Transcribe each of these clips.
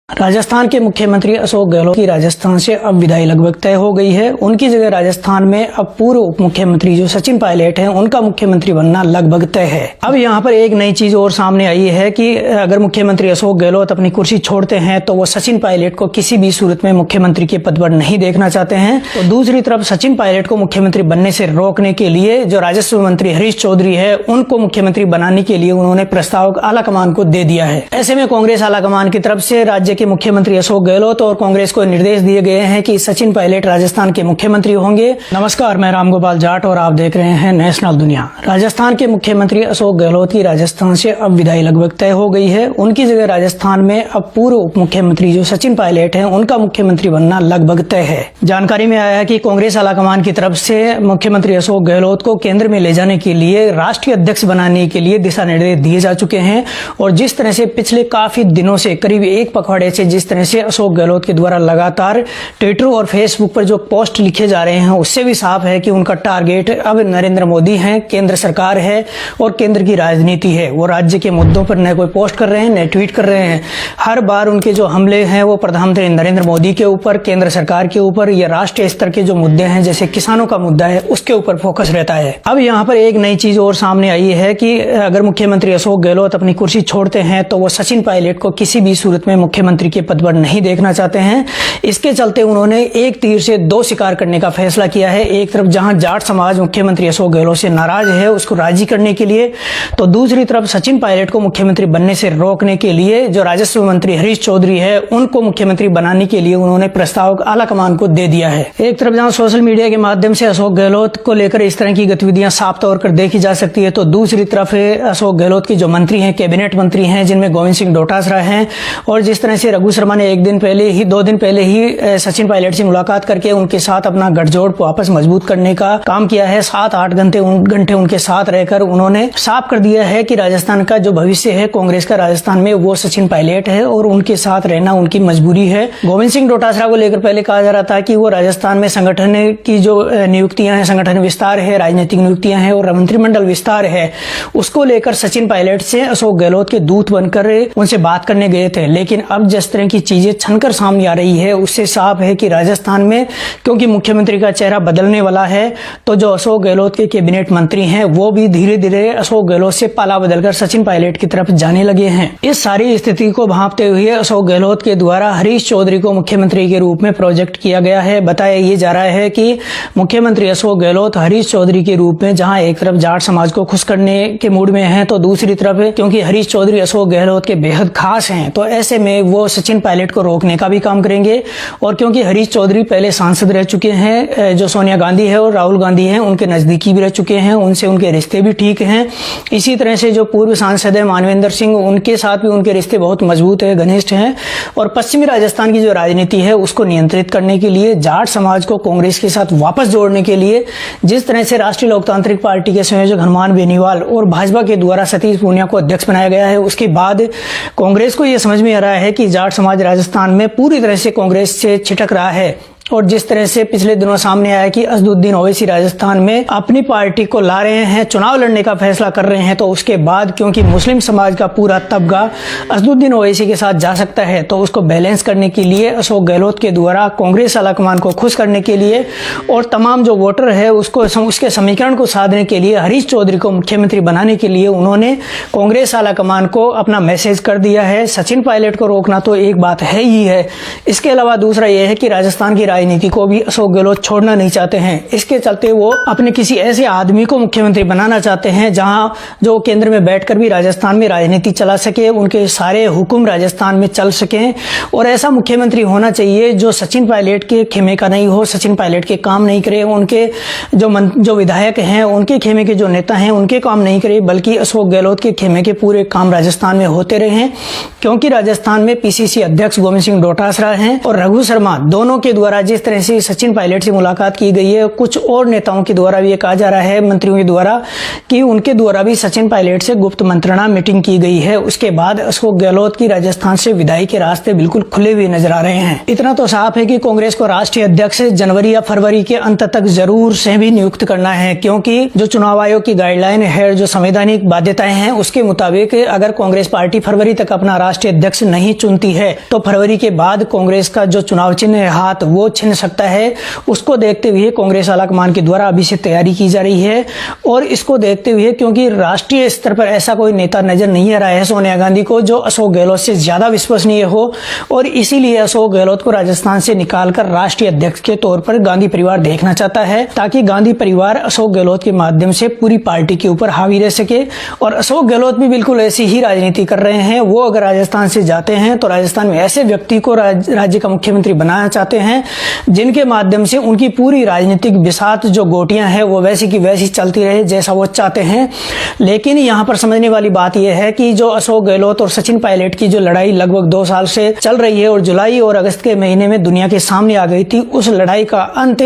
राजस्थान के मुख्यमंत्री अशोक गहलोत की राजस्थान से अब विदाई लगभग तय हो गई है। उनकी जगह राजस्थान में अब पूर्व उप मुख्यमंत्री जो सचिन पायलट हैं उनका मुख्यमंत्री बनना लगभग तय है। अब यहाँ पर एक नई चीज और सामने आई है कि अगर मुख्यमंत्री अशोक गहलोत अपनी कुर्सी छोड़ते हैं तो वो सचिन पायलट को किसी भी सूरत में मुख्यमंत्री के पद पर नहीं देखना चाहते हैं। तो दूसरी तरफ सचिन पायलट को मुख्यमंत्री बनने से रोकने के लिए जो राजस्व मंत्री हरीश चौधरी है उनको मुख्यमंत्री बनाने के लिए उन्होंने प्रस्ताव आलाकमान को दे दिया है। ऐसे में कांग्रेस आलाकमान की तरफ से राज्य के मुख्यमंत्री अशोक गहलोत और कांग्रेस को निर्देश दिए गए हैं कि सचिन पायलट राजस्थान के मुख्यमंत्री होंगे। नमस्कार, मैं रामगोपाल जाट और आप देख रहे हैं नेशनल दुनिया। राजस्थान के मुख्यमंत्री अशोक गहलोत की राजस्थान से अब विदाई लगभग तय हो गई है। उनकी जगह राजस्थान में अब पूर्व उप मुख्यमंत्री जो सचिन पायलट हैं उनका मुख्यमंत्री बनना लगभग तय है। जानकारी में आया है कि कांग्रेस आलाकमान की तरफ से मुख्यमंत्री अशोक गहलोत को केंद्र में ले जाने के लिए राष्ट्रीय अध्यक्ष बनाने के लिए दिशा निर्देश दिए जा चुके हैं। और जिस तरह से पिछले काफी दिनों से करीब एक पखवाड़े से जिस तरह से अशोक गहलोत के द्वारा लगातार ट्विटर और फेसबुक पर जो पोस्ट लिखे जा रहे हैं उससे भी साफ है कि उनका टारगेट अब नरेंद्र मोदी है, केंद्र सरकार है और केंद्र की राजनीति है। वो राज्य के मुद्दों पर न कोई पोस्ट कर रहे हैं न ट्वीट कर रहे हैं। हर बार उनके जो हमले हैं वो प्रधानमंत्री नरेंद्र मोदी के ऊपर, केंद्र सरकार के ऊपर या राष्ट्रीय स्तर के जो मुद्दे हैं जैसे किसानों का मुद्दा है उसके ऊपर फोकस रहता है। अब यहाँ पर एक नई चीज और सामने आई है कि अगर मुख्यमंत्री अशोक गहलोत अपनी कुर्सी छोड़ते हैं तो वो सचिन पायलट को किसी भी सूरत में मुख्यमंत्री के पद पर नहीं देखना चाहते हैं। इसके चलते उन्होंने एक तीर से दो शिकार करने का फैसला किया है। एक तरफ जहां जाट समाज मुख्यमंत्री अशोक गहलोत से नाराज है उसको राजी करने के लिए, तो दूसरी तरफ सचिन पायलट को मुख्यमंत्री बनने से रोकने के लिए जो राजस्व मंत्री हरीश चौधरी है उनको मुख्यमंत्री बनाने के लिए उन्होंने प्रस्ताव आलाकमान को दे दिया है। एक तरफ जहां सोशल मीडिया के माध्यम से अशोक गहलोत को लेकर इस तरह की गतिविधियां साफ तौर पर देखी जा सकती है, तो दूसरी तरफ अशोक गहलोत के जो मंत्री हैं, कैबिनेट मंत्री हैं, जिनमें गोविंद सिंह डोटासरा हैं और जिस तरह से रघु शर्मा ने दो दिन पहले ही सचिन पायलट से मुलाकात करके उनके साथ अपना गठजोड़ वापस मजबूत करने का काम किया है। 7-8 घंटे उनके साथ रहकर उन्होंने साफ कर दिया है कि राजस्थान का जो भविष्य है कांग्रेस का राजस्थान में वो सचिन पायलट है और उनके साथ रहना उनकी मजबूरी है। गोविंद सिंह डोटासरा को लेकर पहले कहा जा रहा था कि वो राजस्थान में संगठन की जो नियुक्तियां हैं, संगठन विस्तार है, राजनीतिक नियुक्तियां हैं और मंत्रिमंडल विस्तार है, उसको लेकर सचिन पायलट से अशोक गहलोत के दूत बनकर उनसे बात करने गए थे। लेकिन अब जिस तरह की चीजें छनकर सामने आ रही है उससे साफ है कि राजस्थान में क्योंकि मुख्यमंत्री का चेहरा बदलने वाला है तो जो अशोक गहलोत के कैबिनेट मंत्री हैं वो भी धीरे धीरे अशोक गहलोत से पाला बदलकर सचिन पायलट की तरफ जाने लगे हैं। इस सारी स्थिति को भांपते हुए अशोक गहलोत के द्वारा हरीश चौधरी को मुख्यमंत्री के रूप में प्रोजेक्ट किया गया है। बताया ये जा रहा है कि मुख्यमंत्री अशोक गहलोत हरीश चौधरी के रूप में जहां एक तरफ जाट समाज को खुश करने के मूड में है तो दूसरी तरफ क्योंकि हरीश चौधरी अशोक गहलोत के बेहद खास हैं तो ऐसे में वो सचिन पायलट को रोकने का भी काम करेंगे। और क्योंकि हरीश चौधरी पहले सांसद रह चुके हैं, जो सोनिया गांधी है और राहुल गांधी हैं उनके नजदीकी भी रह चुके हैं, उनसे उनके रिश्ते भी ठीक हैं। इसी तरह से जो पूर्व सांसद है मानवेंद्र सिंह, उनके साथ भी उनके रिश्ते बहुत मजबूत है, घनिष्ठ हैं। और पश्चिमी राजस्थान की जो राजनीति है उसको नियंत्रित करने के लिए, जाट समाज को कांग्रेस के साथ वापस जोड़ने के लिए जिस तरह से राष्ट्रीय लोकतांत्रिक पार्टी के संयोजक हनुमान बेनीवाल और भाजपा के द्वारा सतीश पूनिया को अध्यक्ष बनाया गया है, उसके बाद कांग्रेस को यह समझ में आ रहा है कि जाट समाज राजस्थान में पूरी तरह से कांग्रेस से छिटक रहा है। और जिस तरह से पिछले दिनों सामने आया कि असदुद्दीन ओवैसी राजस्थान में अपनी पार्टी को ला रहे हैं, चुनाव लड़ने का फैसला कर रहे हैं, तो उसके बाद क्योंकि मुस्लिम समाज का पूरा तबका असदुद्दीन ओवैसी के साथ जा सकता है तो उसको बैलेंस करने के लिए अशोक गहलोत के द्वारा कांग्रेस आलाकमान को खुश करने के लिए और तमाम जो वोटर है उसके समीकरण को साधने के लिए हरीश चौधरी को मुख्यमंत्री बनाने के लिए उन्होंने कांग्रेस आलाकमान को अपना मैसेज कर दिया है। सचिन पायलट को रोकना तो एक बात है ही है, इसके अलावा दूसरा यह है कि राजस्थान की राजनीति को भी अशोक गहलोत छोड़ना नहीं चाहते हैं। इसके चलते वो अपने किसी ऐसे आदमी को मुख्यमंत्री बनाना चाहते हैं जहां जो केंद्र में बैठकर भी राजस्थान में राजनीति चला सके, उनके सारे हुक्म राजस्थान में चल सकें। और ऐसा मुख्यमंत्री होना चाहिए जो सचिन पायलट के खेमे का नहीं हो, सचिन पायलट के काम नहीं करे, उनके जो विधायक हैं उनके खेमे के जो नेता हैं उनके काम नहीं करे, बल्कि अशोक गहलोत के खेमे के पूरे काम राजस्थान में होते रहे। क्योंकि राजस्थान में पीसीसी अध्यक्ष गोविंद सिंह डोटासरा हैं और रघु शर्मा दोनों के द्वारा जिस तरह से सचिन पायलट से मुलाकात की गई है, कुछ और नेताओं के द्वारा भी ये कहा जा रहा है, मंत्रियों के द्वारा, कि उनके द्वारा भी सचिन पायलट से गुप्त मंत्रणा मीटिंग की गई है। उसके बाद अशोक गहलोत की राजस्थान से विदाई के रास्ते बिल्कुल खुले हुए नजर आ रहे हैं। इतना तो साफ है कि कांग्रेस को राष्ट्रीय अध्यक्ष जनवरी या फरवरी के अंत तक जरूर से भी नियुक्त करना है, क्योंकि जो चुनाव आयोग की गाइडलाइन है, जो संवैधानिक बाध्यताएं हैं, उसके मुताबिक अगर कांग्रेस पार्टी फरवरी तक अपना राष्ट्रीय अध्यक्ष नहीं चुनती है तो फरवरी के बाद कांग्रेस का जो चुनाव चिन्ह है हाथ, वो छिन सकता है। उसको देखते हुए कांग्रेस आलाकमान के द्वारा अभी से तैयारी की जा रही है। और इसको देखते हुए, क्योंकि राष्ट्रीय स्तर पर ऐसा कोई नेता नजर नहीं आ रहा है सोनिया गांधी को जो अशोक गहलोत से ज्यादा विश्वसनीय हो, और इसीलिए अशोक गहलोत को राजस्थान से निकालकर राष्ट्रीय अध्यक्ष के तौर पर गांधी परिवार देखना चाहता है, ताकि गांधी परिवार अशोक गहलोत के माध्यम से पूरी पार्टी के ऊपर हावी रह सके। और अशोक गहलोत भी बिल्कुल ऐसी ही राजनीति कर रहे हैं। वो अगर राजस्थान से जाते हैं तो राजस्थान में ऐसे व्यक्ति को राज्य का मुख्यमंत्री बनाना चाहते हैं जिनके माध्यम से उनकी पूरी राजनीतिक बिसात, जो गोटियां हैं, वो वैसी की वैसी चलती रहे जैसा वो चाहते हैं। लेकिन यहाँ पर समझने वाली बात यह है कि जो अशोक गहलोत और सचिन पायलट की जो लड़ाई लगभग 2 साल से चल रही है और जुलाई और अगस्त के महीने में दुनिया के सामने आ गई थी, उस लड़ाई का अंत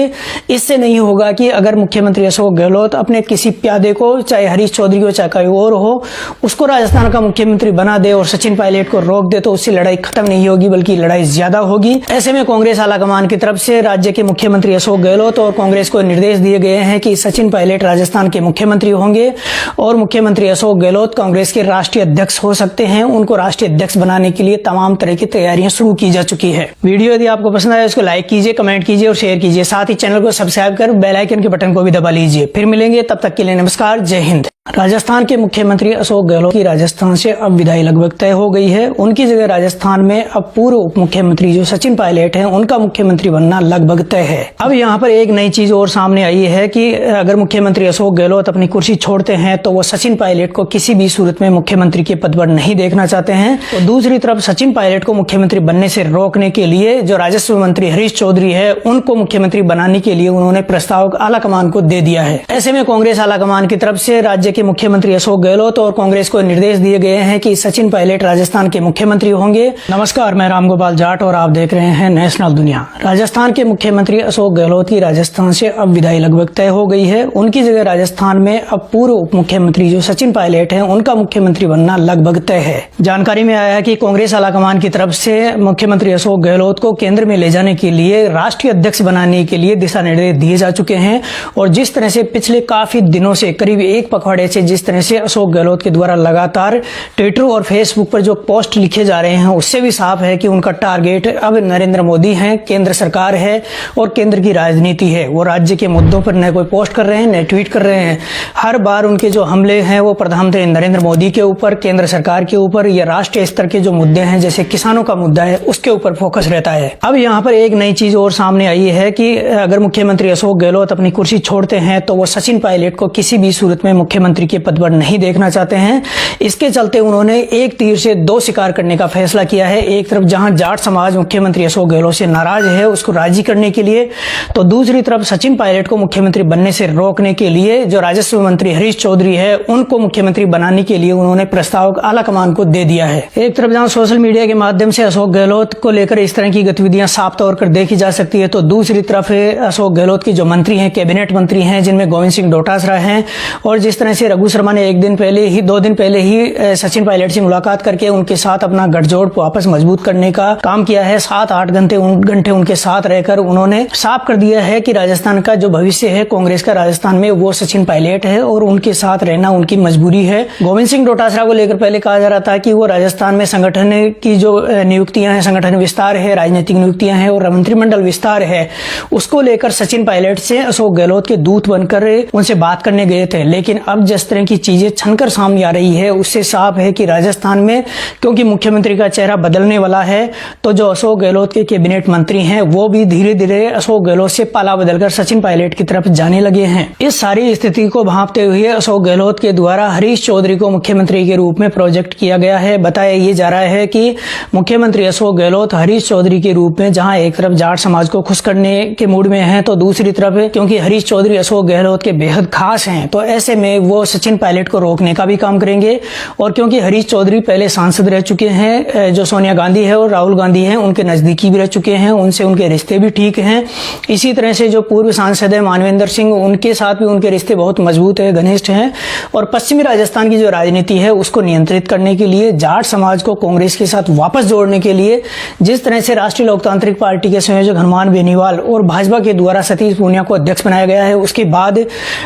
इससे नहीं होगा कि अगर मुख्यमंत्री अशोक गहलोत अपने किसी प्यादे को, चाहे हरीश चौधरी को, चाहे कोई और हो, उसको राजस्थान का मुख्यमंत्री बना दे और सचिन पायलट को रोक दे, तो उससे लड़ाई खत्म नहीं होगी बल्कि लड़ाई ज्यादा होगी। ऐसे में कांग्रेस आलाकमान की तरफ से राज्य के मुख्यमंत्री अशोक गहलोत और कांग्रेस को निर्देश दिए गए हैं कि सचिन पायलट राजस्थान के मुख्यमंत्री होंगे और मुख्यमंत्री अशोक गहलोत कांग्रेस के राष्ट्रीय अध्यक्ष हो सकते हैं। उनको राष्ट्रीय अध्यक्ष बनाने के लिए तमाम तरह की तैयारियां शुरू की जा चुकी है। वीडियो यदि आपको पसंद आए उसको लाइक कीजिए, कमेंट कीजिए और शेयर कीजिए। साथ ही चैनल को सब्सक्राइब कर बेल आइकन के बटन को भी दबा लीजिए। फिर मिलेंगे, तब तक के लिए नमस्कार, जय हिंद। राजस्थान के मुख्यमंत्री अशोक गहलोत की राजस्थान से अब विदाई लगभग तय हो गई है। उनकी जगह राजस्थान में अब पूर्व उप मुख्यमंत्री जो सचिन पायलट हैं, उनका मुख्यमंत्री बनना लगभग तय है। अब यहाँ पर एक नई चीज और सामने आई है कि अगर मुख्यमंत्री अशोक गहलोत अपनी कुर्सी छोड़ते हैं तो वो सचिन पायलट को किसी भी सूरत में मुख्यमंत्री के पद पर नहीं देखना चाहते हैं। तो दूसरी तरफ सचिन पायलट को मुख्यमंत्री बनने से रोकने के लिए जो राजस्व मंत्री हरीश चौधरी है, उनको मुख्यमंत्री बनाने के लिए उन्होंने प्रस्ताव आलाकमान को दे दिया है। ऐसे में कांग्रेस आलाकमान की तरफ से राज्य के मुख्यमंत्री अशोक गहलोत और कांग्रेस को निर्देश दिए गए हैं कि सचिन पायलट राजस्थान के मुख्यमंत्री होंगे। नमस्कार, मैं रामगोपाल जाट और आप देख रहे हैं नेशनल दुनिया। राजस्थान के मुख्यमंत्री अशोक गहलोत की राजस्थान से अब विदाई लगभग तय हो गई है। उनकी जगह राजस्थान में अब पूर्व उप मुख्यमंत्री जो सचिन पायलट हैं, उनका मुख्यमंत्री बनना लगभग तय है। जानकारी में आया है कि कांग्रेस आलाकमान की तरफ से मुख्यमंत्री अशोक गहलोत को केंद्र में ले जाने के लिए, राष्ट्रीय अध्यक्ष बनाने के लिए दिशा निर्देश दिए जा चुके हैं। और जिस तरह से पिछले काफी दिनों से, करीब एक पखवाड़े से जिस तरह से अशोक गहलोत के द्वारा लगातार ट्विटर और फेसबुक पर जो पोस्ट लिखे जा रहे हैं, उससे भी साफ है कि उनका टारगेट अब नरेंद्र मोदी है, केंद्र सरकार है और केंद्र की राजनीति है। वो राज्य के मुद्दों पर न कोई पोस्ट कर रहे हैं, न ट्वीट कर रहे हैं। हर बार उनके जो हमले हैं वो प्रधानमंत्री नरेंद्र मोदी के ऊपर, केंद्र सरकार के ऊपर या राष्ट्रीय स्तर के जो मुद्दे हैं, जैसे किसानों का मुद्दा है, उसके ऊपर फोकस रहता है। अब यहाँ पर एक नई चीज और सामने आई है कि अगर मुख्यमंत्री अशोक गहलोत अपनी कुर्सी छोड़ते हैं तो वो सचिन पायलट को किसी भी सूरत में मुख्यमंत्री के पद पर नहीं देखना चाहते हैं। इसके चलते उन्होंने एक तीर से दो शिकार करने का फैसला किया है। एक तरफ जहां जाट समाज मुख्यमंत्री अशोक गहलोत से नाराज है, उसको राजी करने के लिए, तो दूसरी तरफ सचिन पायलट को मुख्यमंत्री बनने से रोकने के लिए जो राजस्व मंत्री हरीश चौधरी है, उनको मुख्यमंत्री बनाने के लिए उन्होंने प्रस्ताव आलाकमान को दे दिया है। एक तरफ जहां सोशल मीडिया के माध्यम से अशोक गहलोत को लेकर इस तरह की गतिविधियां साफ तौर पर देखी जा सकती है, तो दूसरी तरफ अशोक गहलोत की जो मंत्री हैं, कैबिनेट मंत्री हैं, जिनमें गोविंद सिंह डोटासरा हैं, और जिस तरह से रघु शर्मा ने 2 दिन पहले ही सचिन पायलट से मुलाकात करके उनके साथ अपना गठजोड़ वापस मजबूत करने का काम किया है। 7-8 घंटे उनके साथ रहकर उन्होंने साफ कर दिया है कि राजस्थान का जो भविष्य है कांग्रेस का राजस्थान में, वो सचिन पायलट है और उनके साथ रहना उनकी मजबूरी है। गोविंद सिंह डोटासरा को लेकर पहले कहा जा रहा था कि वो राजस्थान में संगठन की जो नियुक्तियां हैं, संगठन विस्तार है, राजनीतिक नियुक्तियां हैं और मंत्रिमंडल विस्तार है, उसको लेकर सचिन पायलट से अशोक गहलोत के दूत बनकर उनसे बात करने गए थे। लेकिन अब जिस तरह की चीजें छनकर सामने आ रही है, उससे साफ है कि राजस्थान में क्योंकि मुख्यमंत्री का चेहरा बदलने वाला है, तो जो अशोक गहलोत के कैबिनेट मंत्री हैं वो भी धीरे धीरे अशोक गहलोत से पाला बदलकर सचिन पायलट की तरफ जाने लगे हैं। इस सारी स्थिति को भांपते हुए अशोक गहलोत के द्वारा हरीश चौधरी को मुख्यमंत्री के रूप में प्रोजेक्ट किया गया है। बताया ये जा रहा है कि मुख्यमंत्री अशोक गहलोत हरीश चौधरी के रूप में जहां एक तरफ जाट समाज को खुश करने के मूड में हैं, तो दूसरी तरफ क्योंकि हरीश चौधरी अशोक गहलोत के बेहद खास हैं, तो ऐसे में वो सचिन पायलट को रोकने का भी काम करेंगे। और क्योंकि हरीश चौधरी पहले सांसद रह चुके हैं, जो सोनिया गांधी है और राहुल गांधी हैं, उनके नजदीकी भी रह चुके हैं, उनसे उनके रिश्ते भी ठीक हैं। इसी तरह से जो पूर्व सांसद है मानवेंद्र सिंह, उनके साथ भी उनके रिश्ते बहुत मजबूत है, घनिष्ठ हैं। और पश्चिमी राजस्थान की जो राजनीति है उसको नियंत्रित करने के लिए, जाट समाज को कांग्रेस के साथ वापस जोड़ने के लिए, जिस तरह से राष्ट्रीय लोकतांत्रिक पार्टी के संयोजक हनुमान बेनीवाल और भाजपा के द्वारा सतीश पूनिया को अध्यक्ष बनाया गया है, उसके बाद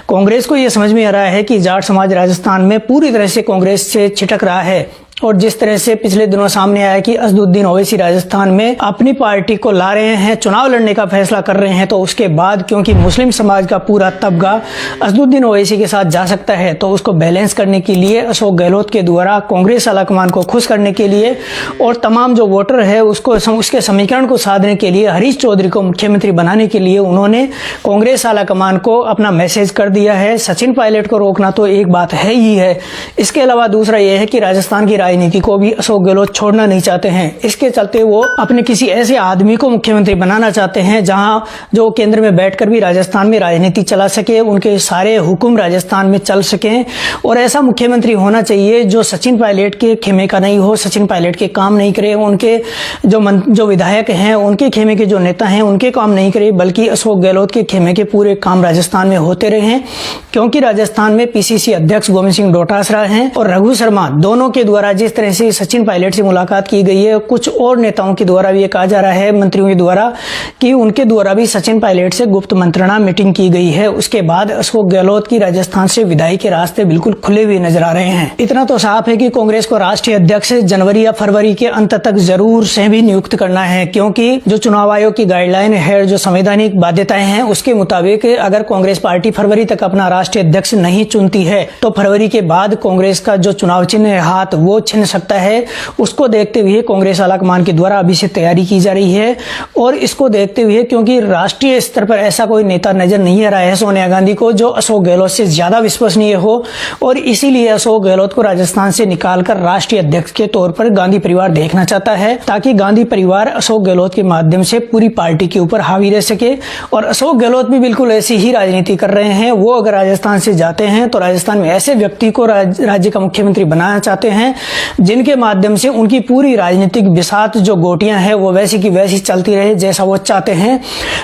कांग्रेस को यह समझ में आ रहा है कि जाट समाज राजस्थान में पूरी तरह से कांग्रेस से छिटक रहा है। और जिस तरह से पिछले दिनों सामने आया कि असदुद्दीन ओवैसी राजस्थान में अपनी पार्टी को ला रहे हैं, चुनाव लड़ने का फैसला कर रहे हैं, तो उसके बाद क्योंकि मुस्लिम समाज का पूरा तबका असदुद्दीन ओवैसी के साथ जा सकता है, तो उसको बैलेंस करने के लिए अशोक गहलोत के द्वारा कांग्रेस आलाकमान को खुश करने के लिए और तमाम जो वोटर है उसको उसके समीकरण को साधने के लिए हरीश चौधरी को मुख्यमंत्री बनाने के लिए उन्होंने कांग्रेस आलाकमान को अपना मैसेज कर दिया है। सचिन पायलट को रोकना तो एक बात है ही है, इसके अलावा दूसरा यह है कि राजस्थान की राजनीति को भी अशोक गहलोत छोड़ना नहीं चाहते हैं। इसके चलते वो अपने किसी ऐसे आदमी को मुख्यमंत्री बनाना चाहते हैं जहां जो केंद्र में बैठकर भी राजस्थान में राजनीति चला सके, उनके सारे हुक्म राजस्थान में चल सकें। और ऐसा मुख्यमंत्री होना चाहिए जो सचिन पायलट के खेमे का नहीं हो, सचिन पायलट के काम नहीं करे, उनके जो विधायक हैं उनके खेमे के जो नेता हैं उनके काम नहीं करे, बल्कि अशोक गहलोत के खेमे के पूरे काम राजस्थान में होते रहे। क्योंकि राजस्थान में पीसीसी अध्यक्ष गोविंद सिंह डोटासरा हैं और रघु शर्मा, दोनों के द्वारा जिस तरह से सचिन पायलट से मुलाकात की गई है, कुछ और नेताओं के द्वारा भी ये कहा जा रहा है, मंत्रियों के द्वारा, कि उनके द्वारा भी सचिन पायलट से गुप्त मंत्रणा मीटिंग की गई है। उसके बाद अशोक गहलोत की राजस्थान से विदाई के रास्ते बिल्कुल खुले हुए नजर आ रहे हैं। इतना तो साफ है कि कांग्रेस को राष्ट्रीय अध्यक्ष जनवरी या फरवरी के अंत तक जरूर से भी नियुक्त करना है, क्योंकि जो चुनाव आयोग की गाइडलाइन है, जो संवैधानिक बाध्यताएं हैं, उसके मुताबिक अगर कांग्रेस पार्टी फरवरी तक अपना राष्ट्रीय अध्यक्ष नहीं चुनती है तो फरवरी के बाद कांग्रेस का जो चुनाव चिन्ह है हाथ, वो छिन सकता है। उसको देखते हुए कांग्रेस आलाकमान के द्वारा अभी से तैयारी की जा रही है। और इसको देखते हुए क्योंकि राष्ट्रीय स्तर पर ऐसा कोई नेता नजर नहीं आ रहा है सोनिया गांधी को जो अशोक गहलोत से ज्यादा विश्वसनीय हो, और इसीलिए अशोक गहलोत को राजस्थान से निकालकर राष्ट्रीय अध्यक्ष के तौर पर गांधी परिवार देखना चाहता है, ताकि गांधी परिवार अशोक गहलोत के माध्यम से पूरी पार्टी के ऊपर हावी रह सके। और अशोक गहलोत भी बिल्कुल ऐसी ही राजनीति कर रहे हैं। वो अगर राजस्थान से जाते हैं तो राजस्थान में ऐसे व्यक्ति को राज्य का मुख्यमंत्री बनाना चाहते हैं जिनके माध्यम से उनकी पूरी राजनीतिक बिसात जो गोटियां हैं वो वैसी की वैसी चलती रहे जैसा वो चाहते हैं।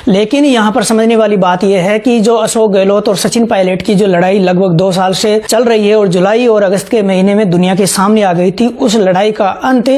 लेकिन यहां पर समझने वाली बात यह है कि जो अशोक गहलोत और सचिन पायलट की जो लड़ाई लगभग 2 साल से चल रही है और जुलाई और अगस्त के महीने में दुनिया के सामने आ गई थी, उस लड़ाई का अंत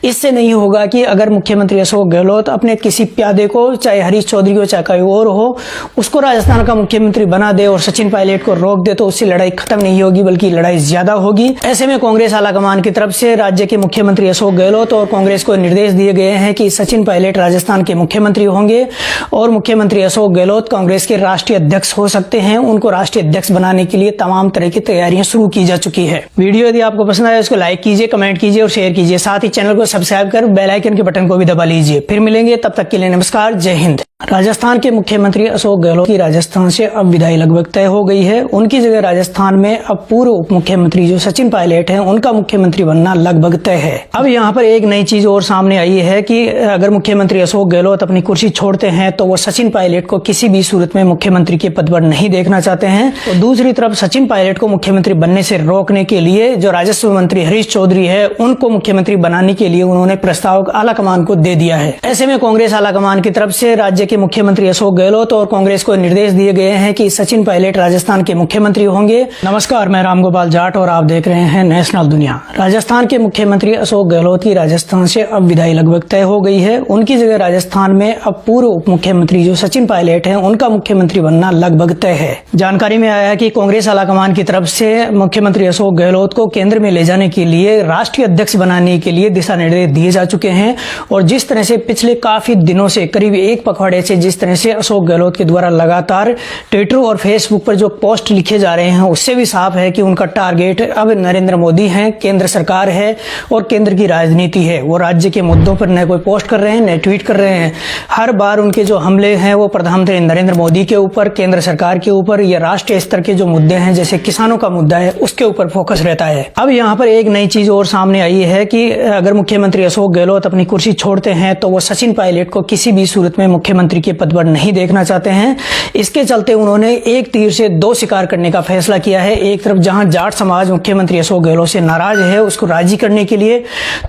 इससे नहीं होगा कि अगर मुख्यमंत्री अशोक गहलोत अपने किसी प्यादे को, चाहे हरीश चौधरी को, चाहे कोई और हो, उसको राजस्थान का मुख्यमंत्री बना दे और सचिन पायलट को रोक दे, तो उससे लड़ाई खत्म नहीं होगी बल्कि लड़ाई ज्यादा होगी। ऐसे में कांग्रेस आलाकमान की तरफ से राज्य के मुख्यमंत्री अशोक गहलोत और कांग्रेस को निर्देश दिए गए हैं कि सचिन पायलट राजस्थान के मुख्यमंत्री होंगे और मुख्यमंत्री अशोक गहलोत कांग्रेस के राष्ट्रीय अध्यक्ष हो सकते हैं। उनको राष्ट्रीय अध्यक्ष बनाने के लिए तमाम तरह की तैयारियां शुरू की जा चुकी है। वीडियो यदि आपको पसंद आए उसको लाइक कीजिए, कमेंट कीजिए और शेयर कीजिए। साथ ही चैनल को सब्सक्राइब कर बेल आइकन के बटन को भी दबा लीजिए। फिर मिलेंगे, तब तक के लिए नमस्कार, जय हिंद। राजस्थान के मुख्यमंत्री अशोक गहलोत की राजस्थान से अब विदाई लगभग तय हो गई है। उनकी जगह राजस्थान में अब पूर्व उप मुख्यमंत्री जो सचिन पायलट हैं उनका मुख्यमंत्री बनना लगभग तय है। अब यहाँ पर एक नई चीज और सामने आई है कि अगर मुख्यमंत्री अशोक गहलोत अपनी कुर्सी छोड़ते हैं तो वो सचिन पायलट को किसी भी सूरत में मुख्यमंत्री के पद पर नहीं देखना चाहते हैं। तो दूसरी तरफ सचिन पायलट को मुख्यमंत्री बनने से रोकने के लिए जो राजस्व मंत्री हरीश चौधरी है उनको मुख्यमंत्री बनाने के लिए उन्होंने प्रस्ताव आलाकमान को दे दिया है। ऐसे में कांग्रेस आलाकमान की तरफ से राज्य के मुख्यमंत्री अशोक गहलोत और कांग्रेस को निर्देश दिए गए हैं कि सचिन पायलट राजस्थान के मुख्यमंत्री होंगे। नमस्कार, मैं रामगोपाल जाट और आप देख रहे हैं नेशनल दुनिया। राजस्थान के मुख्यमंत्री अशोक गहलोत की राजस्थान से अब विदाई लगभग तय हो गई है। उनकी जगह राजस्थान में अब पूर्व उप मुख्यमंत्री जो सचिन पायलट हैं उनका मुख्यमंत्री बनना लगभग तय है। जानकारी में आया है कि कांग्रेस आलाकमान की तरफ से मुख्यमंत्री अशोक गहलोत को केंद्र में ले जाने के लिए, राष्ट्रीय अध्यक्ष बनाने के लिए दिशा निर्देश दिए जा चुके हैं। और जिस तरह से पिछले काफी दिनों से, करीब एक पखवाड़े से जिस तरह से अशोक गहलोत के द्वारा लगातार ट्विटर और फेसबुक पर जो पोस्ट लिखे जा रहे हैं उससे भी साफ है कि उनका टारगेट अब नरेंद्र मोदी है, केंद्र सरकार है और केंद्र की राजनीति है। वो राज्य के मुद्दों पर न कोई पोस्ट कर रहे हैं न ट्वीट कर रहे हैं। हर बार उनके जो हमले हैं वो प्रधानमंत्री नरेंद्र मोदी के ऊपर, केंद्र सरकार के ऊपर या राष्ट्रीय स्तर के जो मुद्दे हैं जैसे किसानों का मुद्दा है उसके ऊपर फोकस रहता है। अब यहाँ पर एक नई चीज और सामने आई है कि अगर मुख्यमंत्री अशोक गहलोत अपनी कुर्सी छोड़ते हैं तो वो सचिन पायलट को किसी भी सूरत में मुख्यमंत्री मुख्यमंत्री के पद पर नहीं देखना चाहते हैं। इसके चलते उन्होंने एक तीर से दो शिकार करने का फैसला किया है। एक तरफ जहां जाट समाज मुख्यमंत्री अशोक गहलोत से नाराज है उसको राजी करने के लिए,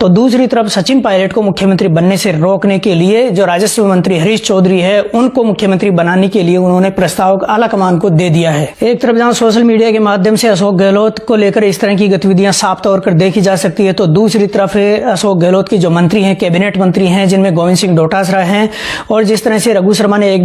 तो दूसरी तरफ सचिन पायलट को मुख्यमंत्री बनने से रोकने के लिए जो राजस्व मंत्री हरीश चौधरी है उनको मुख्यमंत्री बनाने के लिए उन्होंने प्रस्ताव आलाकमान को दे दिया है। एक तरफ जहां सोशल मीडिया के माध्यम से अशोक गहलोत को लेकर इस तरह की गतिविधियां साफ तौर पर देखी जा सकती है, तो दूसरी तरफ अशोक गहलोत के जो मंत्री हैं, कैबिनेट मंत्री हैं, जिनमें गोविंद सिंह डोटासरा हैं, और जिस तरह से रघु शर्मा ने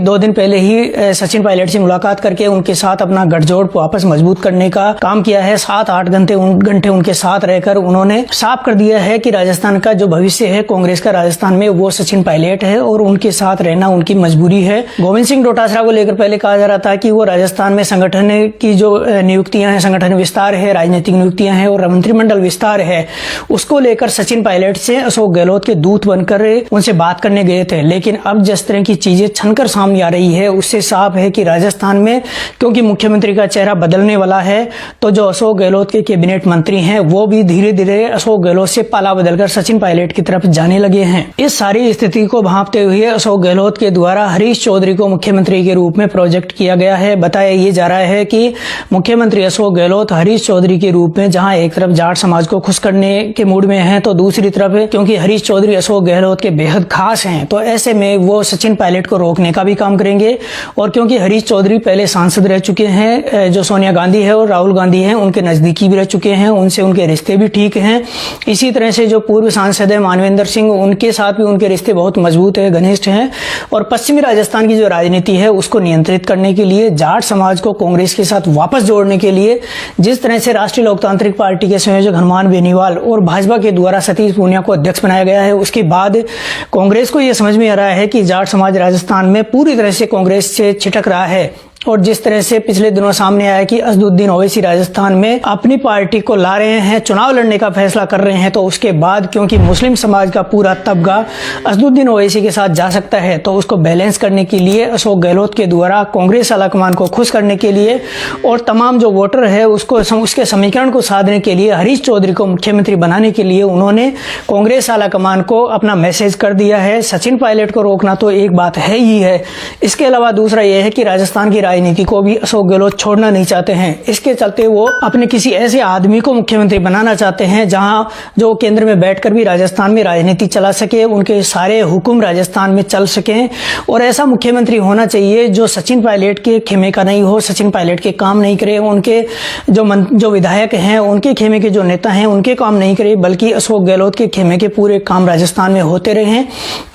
2 दिन पहले ही सचिन पायलट से मुलाकात करके उनके साथ अपना गठजोड़ वापस मजबूत करने का काम किया है। 7-8 घंटे उनके साथ रहकर उन्होंने साफ कर दिया है कि राजस्थान का जो भविष्य है कांग्रेस का राजस्थान में वो सचिन पायलट है और उनके साथ रहना उनकी मजबूरी है। गोविंद सिंह डोटासरा को लेकर पहले कहा जा रहा था कि वो राजस्थान में संगठन की जो नियुक्तियां हैं, संगठन विस्तार है, राजनीतिक नियुक्तियां हैं और मंत्रिमंडल विस्तार है, उसको लेकर सचिन पायलट से अशोक गहलोत के दूत बनकर उनसे बात करने गए थे। लेकिन अब जिस तरह की चीजें छनकर सामने आ रही है उससे साफ है कि राजस्थान में क्योंकि मुख्यमंत्री का चेहरा बदलने वाला है, तो जो अशोक गहलोत के कैबिनेट मंत्री हैं वो भी धीरे धीरे अशोक गहलोत से पाला बदलकर सचिन पायलट की तरफ जाने लगे हैं। इस सारी स्थिति को भांपते हुए अशोक गहलोत के द्वारा हरीश चौधरी को मुख्यमंत्री के रूप में प्रोजेक्ट किया गया है। बताया ये जा रहा है कि मुख्यमंत्री अशोक गहलोत हरीश चौधरी के रूप में जहां एक तरफ जाट समाज को खुश करने के मूड में हैं, तो दूसरी तरफ क्योंकि हरीश चौधरी अशोक गहलोत के बेहद खास हैं, तो ऐसे में वो सचिन पायलट को रोकने का भी काम करेंगे। और क्योंकि हरीश चौधरी पहले सांसद रह चुके हैं, जो सोनिया गांधी है और राहुल गांधी हैं उनके नजदीकी भी रह चुके हैं, उनसे उनके रिश्ते भी ठीक हैं। इसी तरह से जो पूर्व सांसद है मानवेंद्र सिंह, उनके साथ भी उनके रिश्ते बहुत मजबूत है, घनिष्ठ हैं। और पश्चिमी राजस्थान की जो राजनीति है उसको नियंत्रित करने के लिए, जाट समाज को कांग्रेस के साथ वापस जोड़ने के लिए, जिस तरह से राष्ट्रीय लोकतांत्रिक पार्टी के संयोजक हनुमान बेनीवाल और भाजपा के द्वारा सतीश पूनिया को अध्यक्ष बनाया गया है, उसके बाद कांग्रेस को यह समझ में आ रहा है कि जाट समाज राजस्थान में पूरी तरह से कांग्रेस से छिटक रहा है। और जिस तरह से पिछले दिनों सामने आया कि असदुद्दीन ओवैसी राजस्थान में अपनी पार्टी को ला रहे हैं, चुनाव लड़ने का फैसला कर रहे हैं, तो उसके बाद क्योंकि मुस्लिम समाज का पूरा तबका असदुद्दीन ओवैसी के साथ जा सकता है, तो उसको बैलेंस करने के लिए अशोक गहलोत के द्वारा कांग्रेस आलाकमान को खुश करने के लिए और तमाम जो वोटर है उसको उसके समीकरण को साधने के लिए हरीश चौधरी को मुख्यमंत्री बनाने के लिए उन्होंने कांग्रेस आलाकमान को अपना मैसेज कर दिया है। सचिन पायलट को रोकना तो एक बात है ही है, इसके अलावा दूसरा यह है कि राजस्थान की राजनीति को भी अशोक गहलोत छोड़ना नहीं चाहते हैं। इसके चलते वो अपने किसी ऐसे आदमी को मुख्यमंत्री बनाना चाहते हैं जहां जो केंद्र में बैठकर भी राजस्थान में राजनीति चला सके, उनके सारे हुक्म राजस्थान में चल सकें। और ऐसा मुख्यमंत्री होना चाहिए जो सचिन पायलट के खेमे का नहीं हो, सचिन पायलट के काम नहीं करे, उनके जो विधायक हैं उनके खेमे के जो नेता हैं उनके काम नहीं करे, बल्कि अशोक गहलोत के खेमे के पूरे काम राजस्थान में होते रहे।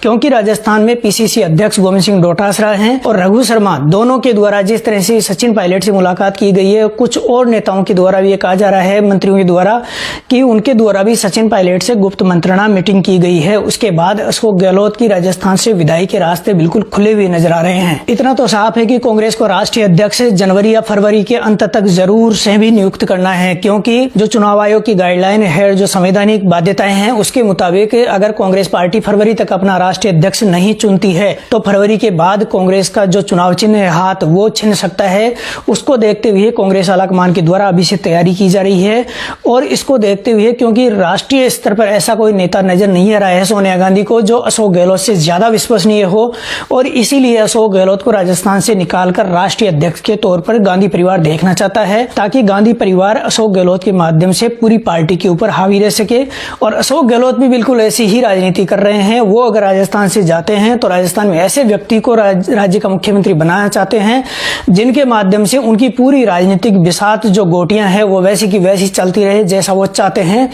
क्योंकि राजस्थान में पीसीसी अध्यक्ष गोविंद सिंह डोटासरा हैं और रघु शर्मा, दोनों के द्वारा जिस तरह से सचिन पायलट से मुलाकात की गई है, कुछ और नेताओं के द्वारा भी ये कहा जा रहा है, मंत्रियों के द्वारा, कि उनके द्वारा भी सचिन पायलट से गुप्त मंत्रणा मीटिंग की गई है। उसके बाद अशोक गहलोत की राजस्थान से विदाई के रास्ते बिल्कुल खुले हुए नजर आ रहे हैं। इतना तो साफ है कि कांग्रेस को राष्ट्रीय अध्यक्ष जनवरी या फरवरी के अंत तक जरूर से भी नियुक्त करना है, क्योंकि जो चुनाव आयोग की गाइडलाइन है, जो संवैधानिक बाध्यताएं हैं, उसके मुताबिक अगर कांग्रेस पार्टी फरवरी तक अपना राष्ट्रीय अध्यक्ष नहीं चुनती है तो फरवरी के बाद कांग्रेस का जो चुनाव चिन्ह है हाथ, वो छिन सकता है। उसको देखते हुए कांग्रेस आलाकमान के द्वारा अभी से तैयारी की जा रही है। और इसको देखते हुए क्योंकि राष्ट्रीय स्तर पर ऐसा कोई नेता नजर नहीं आ रहा है सोनिया गांधी को जो अशोक गहलोत से ज्यादा विश्वसनीय हो, और इसीलिए अशोक गहलोत को राजस्थान से निकालकर राष्ट्रीय अध्यक्ष के तौर पर गांधी परिवार देखना चाहता है, ताकि गांधी परिवार अशोक गहलोत के माध्यम से पूरी पार्टी के ऊपर हावी रह सके। और अशोक गहलोत भी बिल्कुल ऐसी ही राजनीति कर रहे हैं। वो अगर राजस्थान से जाते हैं तो राजस्थान में ऐसे व्यक्ति को राज्य का मुख्यमंत्री बनाना चाहते हैं जिनके माध्यम से उनकी पूरी राजनीतिक बिसात जो गोटियां हैं वो वैसी की वैसी चलती रहे जैसा वो चाहते हैं।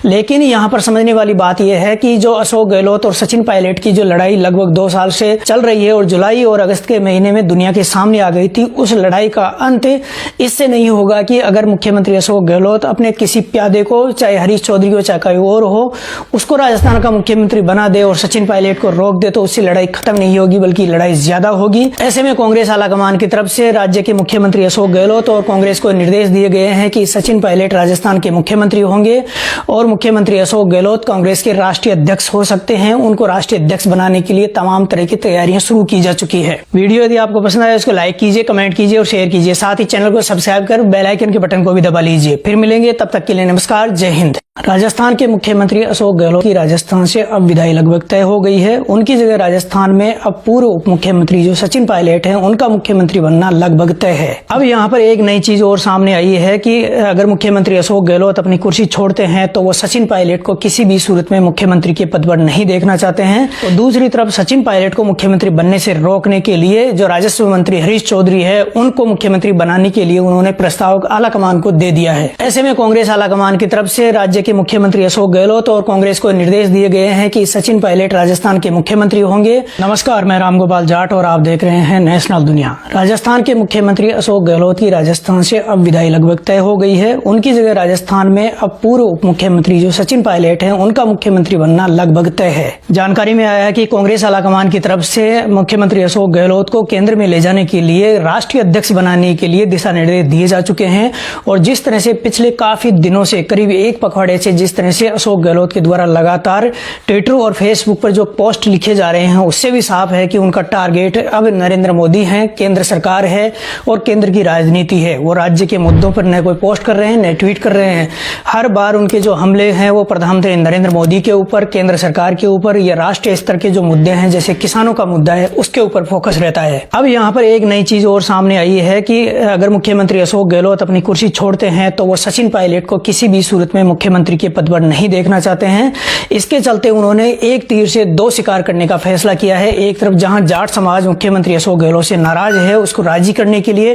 लेकिन यहां पर समझने वाली बात यह है कि जो अशोक गहलोत और सचिन पायलट की जो लड़ाई लगभग 2 साल से चल रही है और जुलाई और अगस्त के महीने में दुनिया के सामने आ गई थी, उस लड़ाई का अंत इससे नहीं होगा कि अगर मुख्यमंत्री अशोक गहलोत अपने किसी प्यादे को, चाहे हरीश चौधरी को, चाहे कोई और हो, उसको राजस्थान का मुख्यमंत्री बना दे और सचिन पायलट को रोक दे, तो उससे लड़ाई खत्म नहीं होगी बल्कि लड़ाई ज्यादा होगी। ऐसे में कांग्रेस आलाकमान की तरफ से राज्य के मुख्यमंत्री अशोक गहलोत और कांग्रेस को निर्देश दिए गए हैं कि सचिन पायलट राजस्थान के मुख्यमंत्री होंगे और मुख्यमंत्री अशोक गहलोत कांग्रेस के राष्ट्रीय अध्यक्ष हो सकते हैं। उनको राष्ट्रीय अध्यक्ष बनाने के लिए तमाम तरह की तैयारियां शुरू की जा चुकी है। वीडियो यदि आपको पसंद आए उसको लाइक कीजिए, कमेंट कीजिए और शेयर कीजिए। साथ ही चैनल को सब्सक्राइब कर बेल आइकन के बटन को भी दबा लीजिए। फिर मिलेंगे, तब तक के लिए नमस्कार, जय हिंद। राजस्थान के मुख्यमंत्री अशोक गहलोत की राजस्थान से अब विदाई लगभग तय हो गई है। उनकी जगह राजस्थान में अब पूर्व उप मुख्यमंत्री जो सचिन पायलट हैं उनका मुख्यमंत्री बनना लगभग तय है। अब यहाँ पर एक नई चीज और सामने आई है कि अगर मुख्यमंत्री अशोक गहलोत अपनी कुर्सी छोड़ते हैं तो वो सचिन पायलट को किसी भी सूरत में मुख्यमंत्री के पद पर नहीं देखना चाहते हैं। तो दूसरी तरफ सचिन पायलट को मुख्यमंत्री बनने से रोकने के लिए जो राजस्व मंत्री हरीश चौधरी है उनको मुख्यमंत्री बनाने के लिए उन्होंने प्रस्ताव आलाकमान को दे दिया है। ऐसे में कांग्रेस आलाकमान की तरफ से राज्य के मुख्यमंत्री अशोक गहलोत और कांग्रेस को निर्देश दिए गए हैं कि सचिन पायलट राजस्थान के मुख्यमंत्री होंगे। नमस्कार, मैं रामगोपाल जाट और आप देख रहे हैं नेशनल दुनिया। राजस्थान के मुख्यमंत्री अशोक गहलोत की राजस्थान से अब विदाई लगभग तय हो गई है। उनकी जगह राजस्थान में अब पूर्व उप मुख्यमंत्री जो सचिन पायलट हैं उनका मुख्यमंत्री बनना लगभग तय है। जानकारी में आया है कि कांग्रेस आलाकमान की तरफ से मुख्यमंत्री अशोक गहलोत को केंद्र में ले जाने के लिए राष्ट्रीय अध्यक्ष बनाने के लिए दिशा निर्देश दिए जा चुके हैं। और जिस तरह से पिछले काफी दिनों से करीब एक पखवाड़े से जिस तरह से अशोक गहलोत के द्वारा लगातार ट्विटर और फेसबुक पर जो पोस्ट लिखे जा रहे हैं उससे भी साफ है कि उनका टारगेट अब नरेंद्र मोदी है, केंद्र सरकार है और केंद्र की राजनीति है। वो राज्य के मुद्दों पर न कोई पोस्ट कर रहे हैं न ट्वीट कर रहे हैं। हर बार उनके जो हमले हैं वो प्रधानमंत्री नरेंद्र मोदी के ऊपर, केंद्र सरकार के ऊपर या राष्ट्रीय स्तर के जो मुद्दे हैं जैसे किसानों का मुद्दा है उसके ऊपर फोकस रहता है। अब यहाँ पर एक नई चीज और सामने आई है कि अगर मुख्यमंत्री अशोक गहलोत अपनी कुर्सी छोड़ते हैं तो वो सचिन पायलट को किसी भी सूरत में मुख्यमंत्री के पद पर नहीं देखना चाहते हैं। इसके चलते उन्होंने एक तीर से दो शिकार करने का फैसला किया है। एक तरफ जहां जाट समाज मुख्यमंत्री अशोक गहलोत से नाराज है उसको राजी करने के लिए,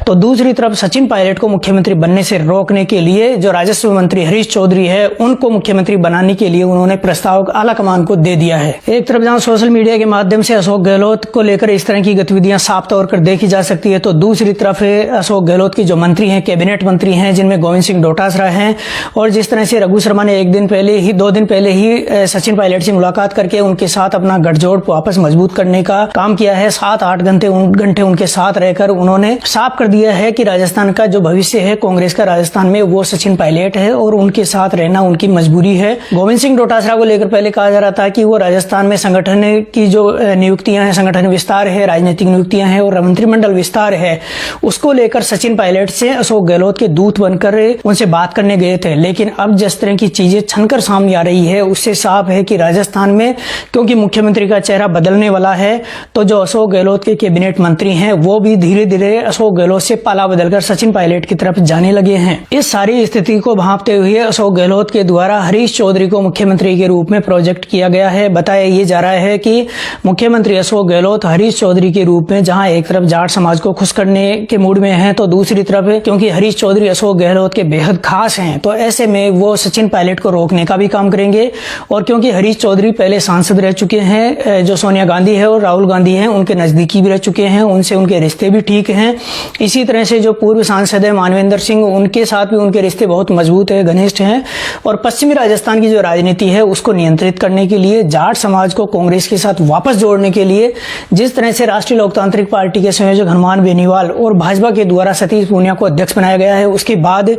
तो दूसरी तरफ सचिन पायलट को मुख्यमंत्री बनने से रोकने के लिए जो राजस्व मंत्री हरीश चौधरी है उनको मुख्यमंत्री बनाने के लिए उन्होंने प्रस्ताव आलाकमान को दे दिया है। एक तरफ जहां सोशल मीडिया के माध्यम से अशोक गहलोत को लेकर इस तरह की गतिविधियां साफ तौर पर देखी जा सकती है, तो दूसरी तरफ अशोक गहलोत की जो मंत्री हैं, कैबिनेट मंत्री हैं जिनमें गोविंद सिंह डोटासरा हैं और जिस तरह से रघु शर्मा ने दो दिन पहले ही सचिन पायलट से मुलाकात करके उनके साथ अपना गठजोड़ वापस मजबूत करने का काम किया है। 7-8 घंटे उनके साथ रहकर उन्होंने साफ कर दिया है कि राजस्थान का जो भविष्य है कांग्रेस का राजस्थान में वो सचिन पायलट है और उनके साथ रहना उनकी मजबूरी है। गोविंद सिंह डोटासरा को लेकर पहले कहा जा रहा था कि वो राजस्थान में संगठन की जो नियुक्तियां हैं, संगठन विस्तार है, राजनीतिक नियुक्तियां हैं और मंत्रिमंडल विस्तार है, उसको लेकर सचिन पायलट से अशोक गहलोत के दूत बनकर उनसे बात करने गए थे। लेकिन अब जिस तरह की चीजें छनकर सामने आ रही है उससे साफ है कि राजस्थान में क्योंकि मुख्यमंत्री का चेहरा बदलने वाला है तो जो अशोक गहलोत के कैबिनेट मंत्री हैं वो भी धीरे धीरे अशोक गहलोत से पाला बदलकर सचिन पायलट की तरफ जाने लगे हैं। इस सारी स्थिति को भांपते हुए अशोक गहलोत के द्वारा हरीश चौधरी को मुख्यमंत्री के रूप में प्रोजेक्ट किया गया है। बताया ये जा रहा है कि मुख्यमंत्री अशोक गहलोत हरीश चौधरी के रूप में जहां एक तरफ जाट समाज को खुश करने के मूड में है तो दूसरी तरफ क्योंकि हरीश चौधरी अशोक गहलोत के बेहद खास हैं तो ऐसे में वो सचिन पायलट को रोकने का भी काम करेंगे। और क्योंकि हरीश चौधरी पहले सांसद रह चुके हैं, जो सोनिया गांधी है और राहुल गांधी हैं उनके नजदीकी भी रह चुके हैं, उनसे उनके रिश्ते भी ठीक हैं। इसी तरह से जो पूर्व सांसद है मानवेंद्र सिंह, उनके साथ भी उनके रिश्ते बहुत मजबूत है, घनिष्ठ हैं। और पश्चिमी राजस्थान की जो राजनीति है उसको नियंत्रित करने के लिए, जाट समाज को कांग्रेस के साथ वापस जोड़ने के लिए जिस तरह से राष्ट्रीय लोकतांत्रिक पार्टी के संयोजक हनुमान बेनीवाल और भाजपा के द्वारा सतीश पूनिया को अध्यक्ष बनाया गया है, उसके बाद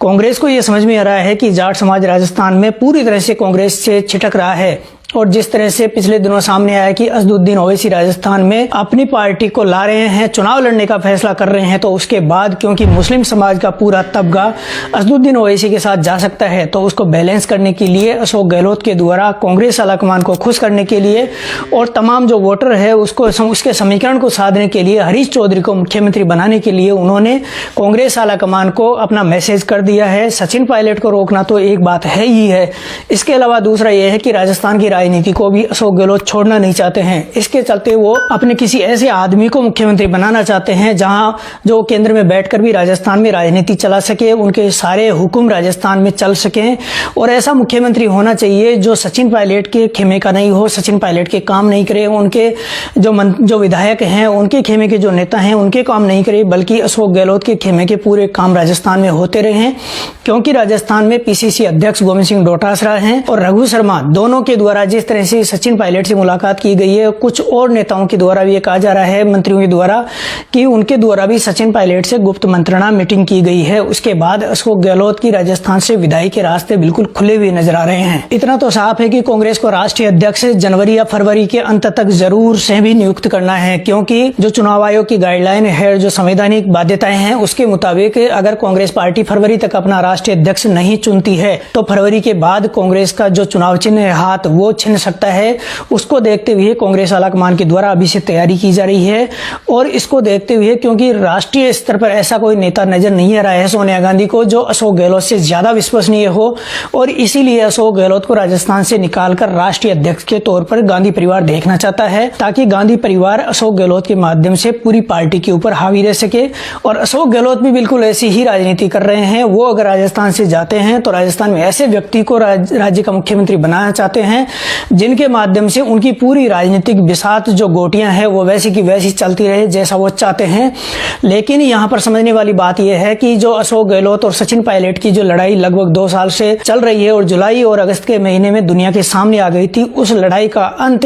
कांग्रेस को यह समझ में आ रहा है कि जाट समाज राजस्थान में पूरी तरह से कांग्रेस से छिटक रहा है। और जिस तरह से पिछले दिनों सामने आया कि असदुद्दीन ओवैसी राजस्थान में अपनी पार्टी को ला रहे हैं, चुनाव लड़ने का फैसला कर रहे हैं, तो उसके बाद क्योंकि मुस्लिम समाज का पूरा तबका असदुद्दीन ओवैसी के साथ जा सकता है तो उसको बैलेंस करने के लिए अशोक गहलोत के द्वारा कांग्रेस आलाकमान को खुश करने के लिए और तमाम जो वोटर है उसको उसके समीकरण को साधने के लिए हरीश चौधरी को मुख्यमंत्री बनाने के लिए उन्होंने कांग्रेस आलाकमान को अपना मैसेज कर दिया है। सचिन पायलट को रोकना तो एक बात है ही है, इसके अलावा दूसरा यह है कि राजस्थान की राजनीति को भी अशोक गहलोत छोड़ना नहीं चाहते हैं। इसके चलते वो अपने किसी ऐसे आदमी को मुख्यमंत्री बनाना चाहते हैं जहां जो केंद्र में बैठकर भी राजस्थान में राजनीति चला सके, उनके सारे हुक्म राजस्थान में चल सकें। और ऐसा मुख्यमंत्री होना चाहिए जो सचिन पायलट के खेमे का नहीं हो, सचिन पायलट के काम नहीं करे, उनके जो विधायक हैं उनके खेमे के जो नेता हैं उनके काम नहीं करे, बल्कि अशोक गहलोत के खेमे के पूरे काम राजस्थान में होते रहे। क्योंकि राजस्थान में पीसीसी अध्यक्ष गोविंद सिंह डोटासरा हैं और रघु शर्मा, दोनों के द्वारा जिस तरह से सचिन पायलट से मुलाकात की गई है, कुछ और नेताओं के द्वारा भी ये कहा जा रहा है, मंत्रियों के द्वारा, कि उनके द्वारा भी सचिन पायलट से गुप्त मंत्रणा मीटिंग की गई है। उसके बाद अशोक गहलोत की राजस्थान से विदाई के रास्ते बिल्कुल खुले हुए नजर आ रहे हैं। इतना तो साफ है कि कांग्रेस को राष्ट्रीय अध्यक्ष जनवरी या फरवरी के अंत तक जरूर से भी नियुक्त करना है, क्योंकि जो चुनाव आयोग की गाइडलाइन है, जो संवैधानिक बाध्यताएं हैं, उसके मुताबिक अगर कांग्रेस पार्टी फरवरी तक अपना राष्ट्रीय अध्यक्ष नहीं चुनती है तो फरवरी के बाद कांग्रेस का जो चुनाव चिन्ह है हाथ, वो छिन सकता है। उसको देखते हुए कांग्रेस आलाकमान के द्वारा अभी से तैयारी की जा रही है। और इसको देखते हुए, क्योंकि राष्ट्रीय स्तर पर ऐसा कोई नेता नजर नहीं आ रहा है सोनिया गांधी को जो अशोक गहलोत से ज्यादा विश्वसनीय हो, और इसीलिए अशोक गहलोत को राजस्थान से निकालकर राष्ट्रीय अध्यक्ष के तौर पर गांधी परिवार देखना चाहता है, ताकि गांधी परिवार अशोक गहलोत के माध्यम से पूरी पार्टी के ऊपर हावी रह सके। और अशोक गहलोत भी बिल्कुल ऐसी ही राजनीति कर रहे हैं। वो अगर राजस्थान से जाते हैं तो राजस्थान में ऐसे व्यक्ति को राज्य का मुख्यमंत्री बनाना चाहते हैं जिनके माध्यम से उनकी पूरी राजनीतिक बिसात, जो गोटियां हैं, वो वैसी की वैसी चलती रहे जैसा वो चाहते हैं। लेकिन यहाँ पर समझने वाली बात यह है कि जो अशोक गहलोत और सचिन पायलट की जो लड़ाई लगभग 2 साल से चल रही है और जुलाई और अगस्त के महीने में दुनिया के सामने आ गई थी, उस लड़ाई का अंत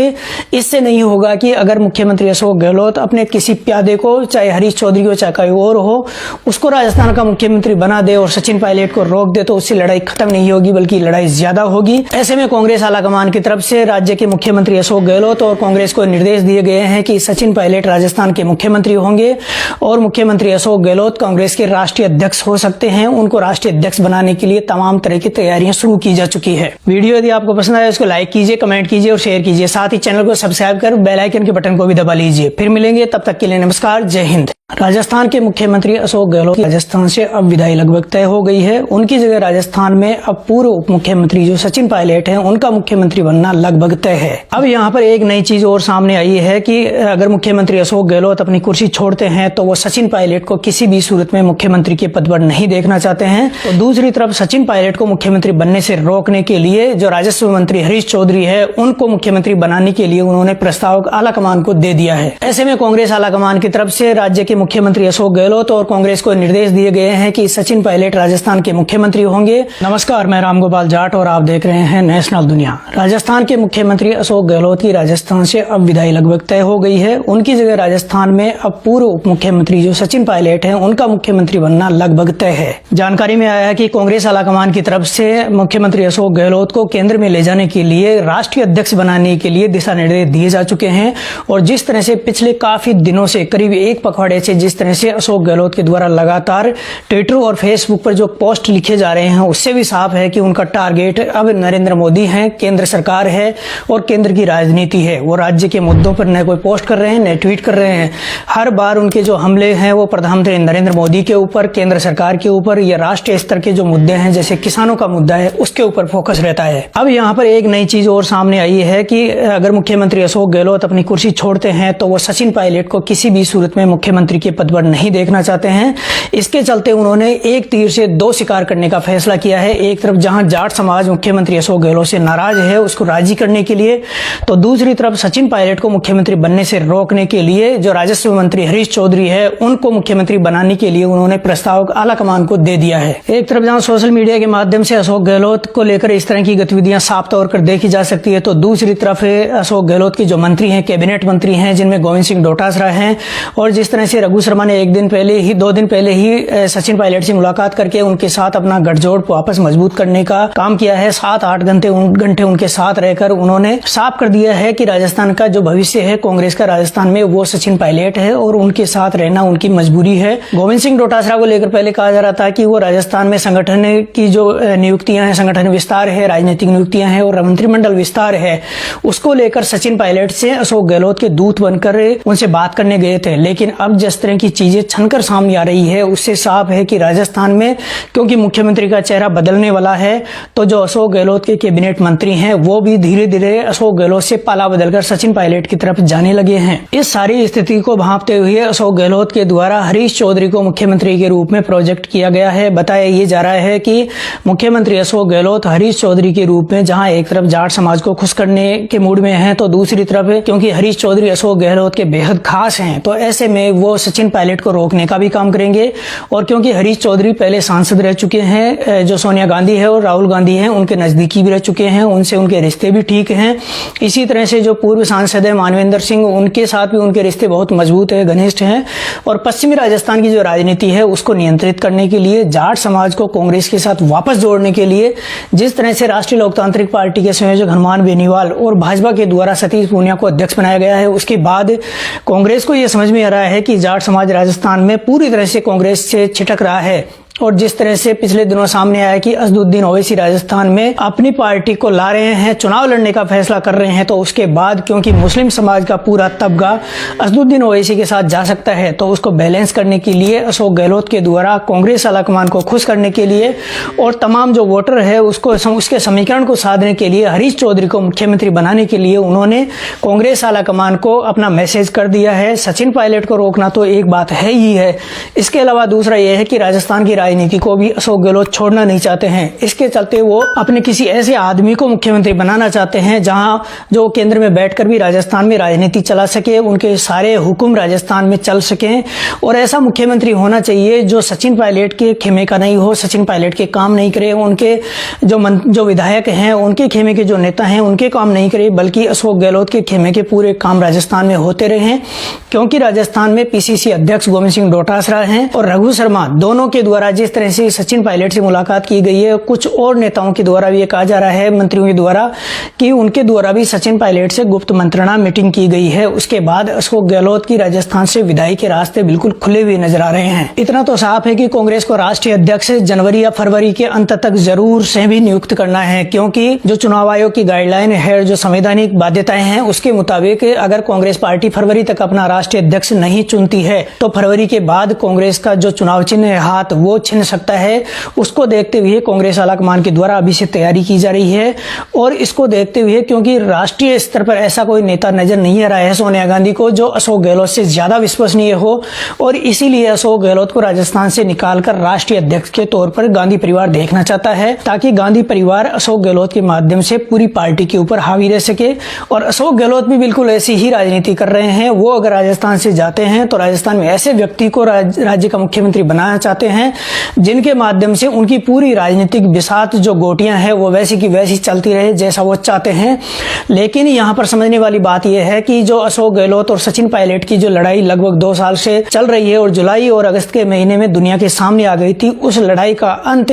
इससे नहीं होगा कि अगर मुख्यमंत्री अशोक गहलोत अपने किसी प्यादे को, चाहे हरीश चौधरी को, चाहे कोई और हो, उसको राजस्थान का मुख्यमंत्री बना दे और सचिन पायलट को रोक दे, तो उससे लड़ाई खत्म नहीं होगी बल्कि लड़ाई ज्यादा होगी। ऐसे में कांग्रेस आलाकमान की तरफ से राज्य के मुख्यमंत्री अशोक गहलोत और कांग्रेस को निर्देश दिए गए हैं कि सचिन पायलट राजस्थान के मुख्यमंत्री होंगे और मुख्यमंत्री अशोक गहलोत कांग्रेस के राष्ट्रीय अध्यक्ष हो सकते हैं। उनको राष्ट्रीय अध्यक्ष बनाने के लिए तमाम तरह की तैयारियां शुरू की जा चुकी है। वीडियो यदि आपको पसंद आए उसको लाइक कीजिए, कमेंट कीजिए और शेयर कीजिए। साथ ही चैनल को सब्सक्राइब कर बेल आइकन के बटन को भी दबा लीजिए। फिर मिलेंगे, तब तक के लिए नमस्कार, जय हिंद। राजस्थान के मुख्यमंत्री अशोक गहलोत की राजस्थान से अब विदाई लगभग तय हो गई है। उनकी जगह राजस्थान में अब पूर्व उप मुख्यमंत्री जो सचिन पायलट हैं, उनका मुख्यमंत्री बनना लगभग तय है। अब यहाँ पर एक नई चीज और सामने आई है कि अगर मुख्यमंत्री अशोक गहलोत अपनी कुर्सी छोड़ते हैं तो वो सचिन पायलट को किसी भी सूरत में मुख्यमंत्री के पद पर नहीं देखना चाहते हैं। तो दूसरी तरफ सचिन पायलट को मुख्यमंत्री बनने से रोकने के लिए जो राजस्व मंत्री हरीश चौधरी है, उनको मुख्यमंत्री बनाने के लिए उन्होंने प्रस्ताव आलाकमान को दे दिया है। ऐसे में कांग्रेस आलाकमान की तरफ से राज्य के मुख्यमंत्री अशोक गहलोत और कांग्रेस को निर्देश दिए गए हैं कि सचिन पायलट राजस्थान के मुख्यमंत्री होंगे। नमस्कार, मैं रामगोपाल जाट और आप देख रहे हैं नेशनल दुनिया। राजस्थान के मुख्यमंत्री अशोक गहलोत की राजस्थान से अब विदाई लगभग तय हो गई है। उनकी जगह राजस्थान में अब पूर्व उप मुख्यमंत्री जो सचिन पायलट हैं, उनका मुख्यमंत्री बनना लगभग तय है। जानकारी में आया है कि कांग्रेस आलाकमान की तरफ से मुख्यमंत्री अशोक गहलोत को केंद्र में ले जाने के लिए, राष्ट्रीय अध्यक्ष बनाने के लिए दिशा निर्देश दिए जा चुके हैं। और जिस तरह से पिछले काफी दिनों से, करीब एक पखवाड़े से जिस तरह से अशोक गहलोत के द्वारा लगातार ट्विटर और फेसबुक पर जो पोस्ट लिखे जा रहे हैं, उससे भी साफ है कि उनका टारगेट अब नरेंद्र मोदी है, केंद्र सरकार है और केंद्र की राजनीति है। वो राज्य के मुद्दों पर न कोई पोस्ट कर रहे हैं, न ट्वीट कर रहे हैं। हर बार उनके जो हमले हैं वो प्रधानमंत्री नरेंद्र मोदी के ऊपर, केंद्र सरकार के ऊपर, या राष्ट्रीय स्तर के जो मुद्दे हैं जैसे किसानों का मुद्दा है, उसके ऊपर फोकस रहता है। अब यहाँ पर एक नई चीज और सामने आई है कि अगर मुख्यमंत्री अशोक गहलोत अपनी कुर्सी छोड़ते हैं तो वो सचिन पायलट को किसी भी सूरत में मुख्यमंत्री के पद पर नहीं देखना चाहते हैं। इसके चलते उन्होंने एक तीर से दो शिकार करने का फैसला किया है। एक तरफ जहां जाट समाज मुख्यमंत्री अशोक गहलोत से नाराज है उसको राजी करने के लिए, तो दूसरी तरफ सचिन पायलट को मुख्यमंत्री बनने से रोकने के लिए जो राजस्व मंत्री हरीश चौधरी है, उनको मुख्यमंत्री बनाने के लिए उन्होंने प्रस्ताव आलाकमान को दे दिया है। एक तरफ जहां सोशल मीडिया के माध्यम से अशोक गहलोत को लेकर इस तरह की गतिविधियां साफ तौर पर देखी जा सकती है, तो दूसरी तरफ अशोक गहलोत के जो मंत्री हैं, कैबिनेट मंत्री हैं, जिनमें गोविंद सिंह डोटासरा हैं, और जिस तरह से रघु शर्मा ने 2 दिन पहले ही सचिन पायलट से मुलाकात करके उनके साथ अपना गठजोड़ वापस मजबूत करने का काम किया है। 7-8 घंटे उनके साथ रहकर उन्होंने साफ कर दिया है कि राजस्थान का जो भविष्य है कांग्रेस का राजस्थान में, वो सचिन पायलट है और उनके साथ रहना उनकी मजबूरी है। गोविंद सिंह डोटासरा को लेकर पहले कहा जा रहा था कि वो राजस्थान में संगठन की जो नियुक्तियां हैं, संगठन विस्तार है, राजनीतिक नियुक्तियां हैं और मंत्रिमंडल विस्तार है, उसको लेकर सचिन पायलट से अशोक गहलोत के दूत बनकर उनसे बात करने गए थे। लेकिन अब जिस तरह की चीजें छनकर सामने आ रही है, उससे साफ है कि राजस्थान में क्योंकि मुख्यमंत्री का चेहरा बदलने वाला है, तो जो अशोक गहलोत के कैबिनेट मंत्री हैं वो भी धीरे धीरे अशोक गहलोत से पाला बदलकर सचिन पायलट की तरफ जाने लगे हैं। इस सारी स्थिति को भांपते हुए अशोक गहलोत के द्वारा हरीश चौधरी को मुख्यमंत्री के रूप में प्रोजेक्ट किया गया है। बताया ये जा रहा है कि मुख्यमंत्री अशोक गहलोत हरीश चौधरी के रूप में जहां एक तरफ जाट समाज को खुश करने के मूड में हैं, तो दूसरी तरफ क्योंकि हरीश चौधरी अशोक गहलोत के बेहद खास हैं, तो ऐसे में वो सचिन पायलट को रोकने का भी काम करेंगे। और क्योंकि हरीश चौधरी पहले सांसद रह चुके हैं, जो सोनिया गांधी है और राहुल गांधी हैं उनके नजदीकी भी रह चुके हैं, उनसे उनके रिश्ते भी ठीक हैं। इसी तरह से जो पूर्व सांसद है मानवेंद्र सिंह, उनके साथ भी उनके रिश्ते बहुत मजबूत है, घनिष्ठ हैं। और पश्चिमी राजस्थान की जो राजनीति है उसको नियंत्रित करने के लिए, जाट समाज को कांग्रेस के साथ वापस जोड़ने के लिए, जिस तरह से राष्ट्रीय लोकतांत्रिक पार्टी के संयोजक हनुमान बेनीवाल और भाजपा के द्वारा सतीश पूनिया को अध्यक्ष बनाया गया है, उसके बाद कांग्रेस को यह समझ में आ रहा है कि जाट समाज राजस्थान में पूरी तरह से कांग्रेस से छिटक रहा है। और जिस तरह से पिछले दिनों सामने आया कि असदुद्दीन ओवैसी राजस्थान में अपनी पार्टी को ला रहे हैं, चुनाव लड़ने का फैसला कर रहे हैं, तो उसके बाद क्योंकि मुस्लिम समाज का पूरा तबका असदुद्दीन ओवैसी के साथ जा सकता है, तो उसको बैलेंस करने के लिए अशोक गहलोत के द्वारा कांग्रेस आलाकमान को खुश करने के लिए और तमाम जो वोटर है उसको उसके समीकरण को साधने के लिए हरीश चौधरी को मुख्यमंत्री बनाने के लिए उन्होंने कांग्रेस आलाकमान को अपना मैसेज कर दिया है। सचिन पायलट को रोकना तो एक बात है ही है, इसके अलावा दूसरा यह है कि राजस्थान की राजनीति को भी अशोक गहलोत छोड़ना नहीं चाहते हैं। इसके चलते वो अपने किसी ऐसे आदमी को मुख्यमंत्री बनाना चाहते हैं जहां जो केंद्र में बैठकर भी राजस्थान में राजनीति चला सके, उनके सारे हुक्म राजस्थान में चल सकें। और ऐसा मुख्यमंत्री होना चाहिए जो सचिन पायलट के खेमे का नहीं हो, सचिन पायलट के काम नहीं करे, उनके जो विधायक हैं उनके खेमे के जो नेता हैं उनके काम नहीं करे, बल्कि अशोक गहलोत के खेमे के पूरे काम राजस्थान में होते रहे। क्योंकि राजस्थान में पीसीसी अध्यक्ष गोविंद सिंह डोटासरा हैं और रघु शर्मा, दोनों के द्वारा जिस तरह से सचिन पायलट से मुलाकात की गई है, कुछ और नेताओं के द्वारा भी ये कहा जा रहा है, मंत्रियों के द्वारा, कि उनके द्वारा भी सचिन पायलट से गुप्त मंत्रणा मीटिंग की गई है। उसके बाद अशोक गहलोत की राजस्थान से विदाई के रास्ते बिल्कुल खुले हुए नजर आ रहे हैं। इतना तो साफ है कि कांग्रेस को राष्ट्रीय अध्यक्ष जनवरी या फरवरी के अंत तक जरूर से भी नियुक्त करना है, क्योंकि जो चुनाव आयोग की गाइडलाइन है, जो संवैधानिक बाध्यताएं हैं, उसके मुताबिक अगर कांग्रेस पार्टी फरवरी तक अपना राष्ट्रीय अध्यक्ष नहीं चुनती है तो फरवरी के बाद कांग्रेस का जो चुनाव चिन्ह है हाथ, वो छिन सकता है। उसको देखते हुए कांग्रेस आलाकमान के द्वारा अभी से तैयारी की जा रही है। और इसको देखते हुए क्योंकि राष्ट्रीय स्तर पर ऐसा कोई नेता नजर नहीं आ रहा है सोनिया गांधी को जो अशोक गहलोत से ज्यादा विश्वसनीय हो, और इसीलिए अशोक गहलोत को राजस्थान से निकालकर राष्ट्रीय अध्यक्ष के तौर पर गांधी परिवार देखना चाहता है, ताकि गांधी परिवार अशोक गहलोत के माध्यम से पूरी पार्टी के ऊपर हावी रह सके। और अशोक गहलोत भी बिल्कुल ऐसी ही राजनीति कर रहे हैं। वो अगर राजस्थान से जाते हैं तो राजस्थान में ऐसे व्यक्ति को राज्य का मुख्यमंत्री बनाना चाहते हैं जिनके माध्यम से उनकी पूरी राजनीतिक बिसात जो गोटियां हैं वो वैसी की वैसी चलती रहे जैसा वो चाहते हैं। लेकिन यहां पर समझने वाली बात यह है कि जो अशोक गहलोत और सचिन पायलट की जो लड़ाई लगभग 2 साल से चल रही है और जुलाई और अगस्त के महीने में दुनिया के सामने आ गई थी, उस लड़ाई का अंत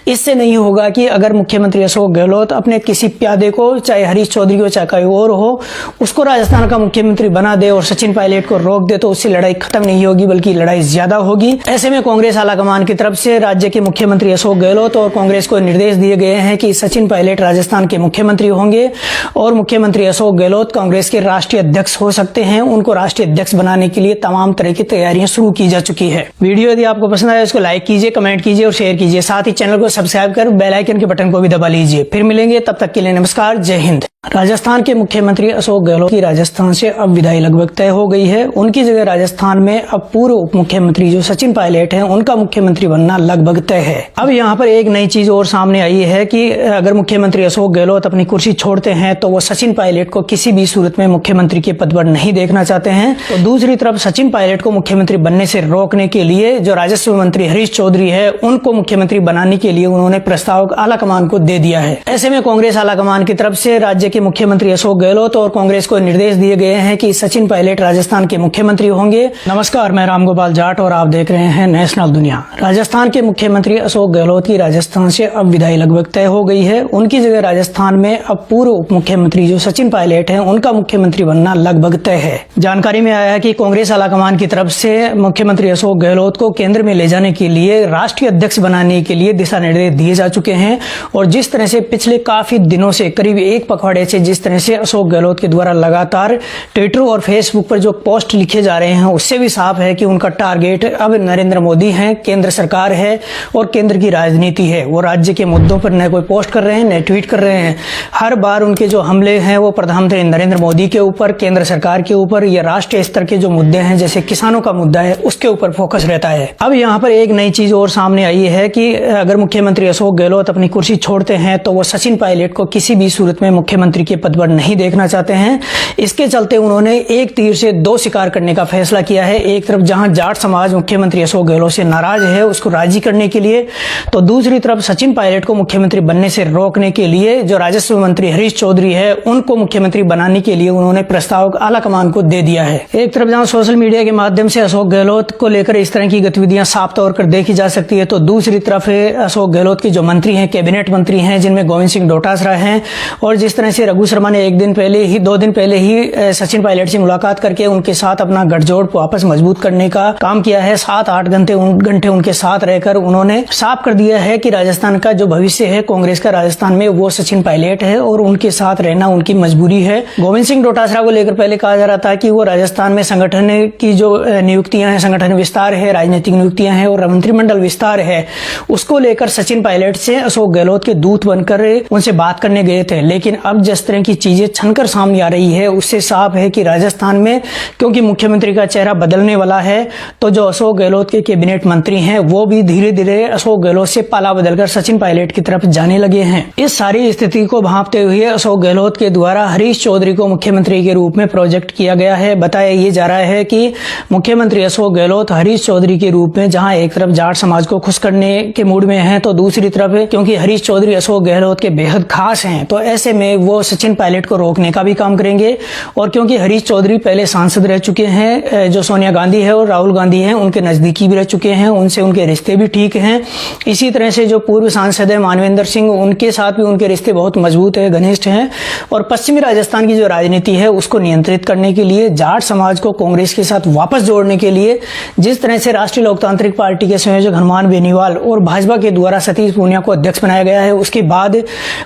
इससे नहीं होगा कि अगर मुख्यमंत्री अशोक गहलोत अपने किसी प्यादे को, चाहे हरीश चौधरी हो चाहे कोई और हो, उसको राजस्थान का मुख्यमंत्री बना दे और सचिन पायलट को रोक दे, तो उससे लड़ाई खत्म नहीं होगी बल्कि लड़ाई ज्यादा होगी। ऐसे में कांग्रेस आलाकमान की तरफ से राज्य के मुख्यमंत्री अशोक गहलोत और कांग्रेस को निर्देश दिए गए हैं कि सचिन पायलट राजस्थान के मुख्यमंत्री होंगे और मुख्यमंत्री अशोक गहलोत कांग्रेस के राष्ट्रीय अध्यक्ष हो सकते हैं। उनको राष्ट्रीय अध्यक्ष बनाने के लिए तमाम तरह की तैयारियां शुरू की जा चुकी है। वीडियो यदि आपको पसंद आए इसको लाइक कीजिए, कमेंट कीजिए और शेयर कीजिए। साथ ही चैनल को सब्सक्राइब कर बेल आइकन के बटन को भी दबा लीजिए। फिर मिलेंगे, तब तक के लिए नमस्कार, जय हिंद। राजस्थान के मुख्यमंत्री अशोक गहलोत की राजस्थान से अब विदाई लगभग तय हो गई है। उनकी जगह राजस्थान में अब पूर्व उप मुख्यमंत्री जो सचिन पायलट हैं उनका मुख्यमंत्री बनना लगभग तय है। अब यहाँ पर एक नई चीज और सामने आई है कि अगर मुख्यमंत्री अशोक गहलोत अपनी कुर्सी छोड़ते हैं तो वो सचिन पायलट को किसी भी सूरत में मुख्यमंत्री के पद पर नहीं देखना चाहते हैं। तो दूसरी तरफ सचिन पायलट को मुख्यमंत्री बनने से रोकने के लिए जो राजस्व मंत्री हरीश चौधरी है उनको मुख्यमंत्री बनाने के लिए उन्होंने प्रस्ताव आलाकमान को दे दिया है। ऐसे में कांग्रेस आलाकमान की तरफ से राज्य के मुख्यमंत्री अशोक गहलोत और कांग्रेस को निर्देश दिए गए हैं कि सचिन पायलट राजस्थान के मुख्यमंत्री होंगे। नमस्कार, मैं रामगोपाल जाट और आप देख रहे हैं नेशनल दुनिया। राजस्थान के मुख्यमंत्री अशोक गहलोत की राजस्थान से अब विदाई लगभग तय हो गई है। उनकी जगह राजस्थान में अब पूर्व उप मुख्यमंत्री जो सचिन पायलट हैं उनका मुख्यमंत्री बनना लगभग तय है। जानकारी में आया है कि कांग्रेस आलाकमान की तरफ से मुख्यमंत्री अशोक गहलोत को केंद्र में ले जाने के लिए, राष्ट्रीय अध्यक्ष बनाने के लिए दिशा निर्देश दिए जा चुके हैं। और जिस तरह से पिछले काफी दिनों से, करीब एक पखवाड़े से जिस तरह से अशोक गहलोत के द्वारा लगातार ट्विटर और फेसबुक पर जो पोस्ट लिखे जा रहे हैं उससे भी साफ है कि उनका टारगेट अब नरेंद्र मोदी है, केंद्र सरकार है और केंद्र की राजनीति है। वो राज्य के मुद्दों पर न कोई पोस्ट कर रहे हैं न ट्वीट कर रहे हैं। हर बार उनके जो हमले हैं वो प्रधानमंत्री नरेंद्र मोदी के ऊपर, केंद्र सरकार के ऊपर या राष्ट्रीय स्तर के जो मुद्दे हैं जैसे किसानों का मुद्दा है उसके ऊपर फोकस रहता है। अब यहाँ पर एक नई चीज और सामने आई है कि अगर मुख्यमंत्री अशोक गहलोत अपनी कुर्सी छोड़ते हैं तो वो सचिन पायलट को किसी भी सूरत में मुख्यमंत्री मुख्यमंत्री के पद पर नहीं देखना चाहते हैं। इसके चलते उन्होंने एक तीर से दो शिकार करने का फैसला किया है। एक तरफ जहां जाट समाज मुख्यमंत्री अशोक गहलोत से नाराज है उसको राजी करने के लिए, तो दूसरी तरफ सचिन पायलट को मुख्यमंत्री बनने से रोकने के लिए जो राजस्व मंत्री हरीश चौधरी है उनको मुख्यमंत्री बनाने के लिए उन्होंने प्रस्ताव आला कमान को दे दिया है। एक तरफ जहां सोशल मीडिया के माध्यम से अशोक गहलोत को लेकर इस तरह की गतिविधियां साफ तौर पर देखी जा सकती है, तो दूसरी तरफ अशोक गहलोत के जो मंत्री हैं, कैबिनेट मंत्री हैं, जिनमें गोविंद सिंह डोटासरा हैं, और जिस तरह से रघु शर्मा ने 2 दिन पहले ही सचिन पायलट से मुलाकात करके उनके साथ अपना गठजोड़ वापस मजबूत करने का काम किया है। 7-8 घंटे उनके साथ रहकर उन्होंने साफ कर दिया है कि राजस्थान का जो भविष्य है कांग्रेस का राजस्थान में वो सचिन पायलट है और उनके साथ रहना उनकी मजबूरी है। गोविंद सिंह डोटासरा को लेकर पहले कहा जा रहा था कि वो राजस्थान में संगठन की जो नियुक्तियां हैं, संगठन विस्तार है, राजनीतिक नियुक्तियां हैं और मंत्रिमंडल विस्तार है, उसको लेकर सचिन पायलट से अशोक गहलोत के दूत बनकर उनसे बात करने गए थे। लेकिन अब जिस तरह की चीजें छनकर सामने आ रही है उससे साफ है कि राजस्थान में क्योंकि मुख्यमंत्री का चेहरा बदलने वाला है, तो जो अशोक गहलोत के कैबिनेट मंत्री हैं वो भी धीरे धीरे अशोक गहलोत से पाला बदलकर सचिन पायलट की तरफ जाने लगे हैं। इस सारी स्थिति को भांपते हुए अशोक गहलोत के द्वारा हरीश चौधरी को मुख्यमंत्री के रूप में प्रोजेक्ट किया गया है। बताया ये जा रहा है कि मुख्यमंत्री अशोक गहलोत हरीश चौधरी के रूप में जहां एक तरफ जाट समाज को खुश करने के मूड में हैं, तो दूसरी तरफ क्योंकि हरीश चौधरी अशोक गहलोत के बेहद खास हैं, तो ऐसे में वो सचिन पायलट को रोकने का भी काम करेंगे। और क्योंकि हरीश चौधरी पहले सांसद रह चुके हैं, जो सोनिया गांधी है और राहुल गांधी हैं उनके नजदीकी भी रह चुके हैं, उनसे उनके रिश्ते भी ठीक हैं। इसी तरह से जो पूर्व सांसद है मानवेंद्र सिंह, उनके साथ भी उनके रिश्ते बहुत मजबूत है, घनिष्ठ हैं। और पश्चिमी राजस्थान की जो राजनीति है उसको नियंत्रित करने के लिए, जाट समाज को कांग्रेस के साथ वापस जोड़ने के लिए जिस तरह से राष्ट्रीय लोकतांत्रिक पार्टी के संयोजक हनुमान बेनीवाल और भाजपा के द्वारा सतीश पूनिया को अध्यक्ष बनाया गया है, उसके बाद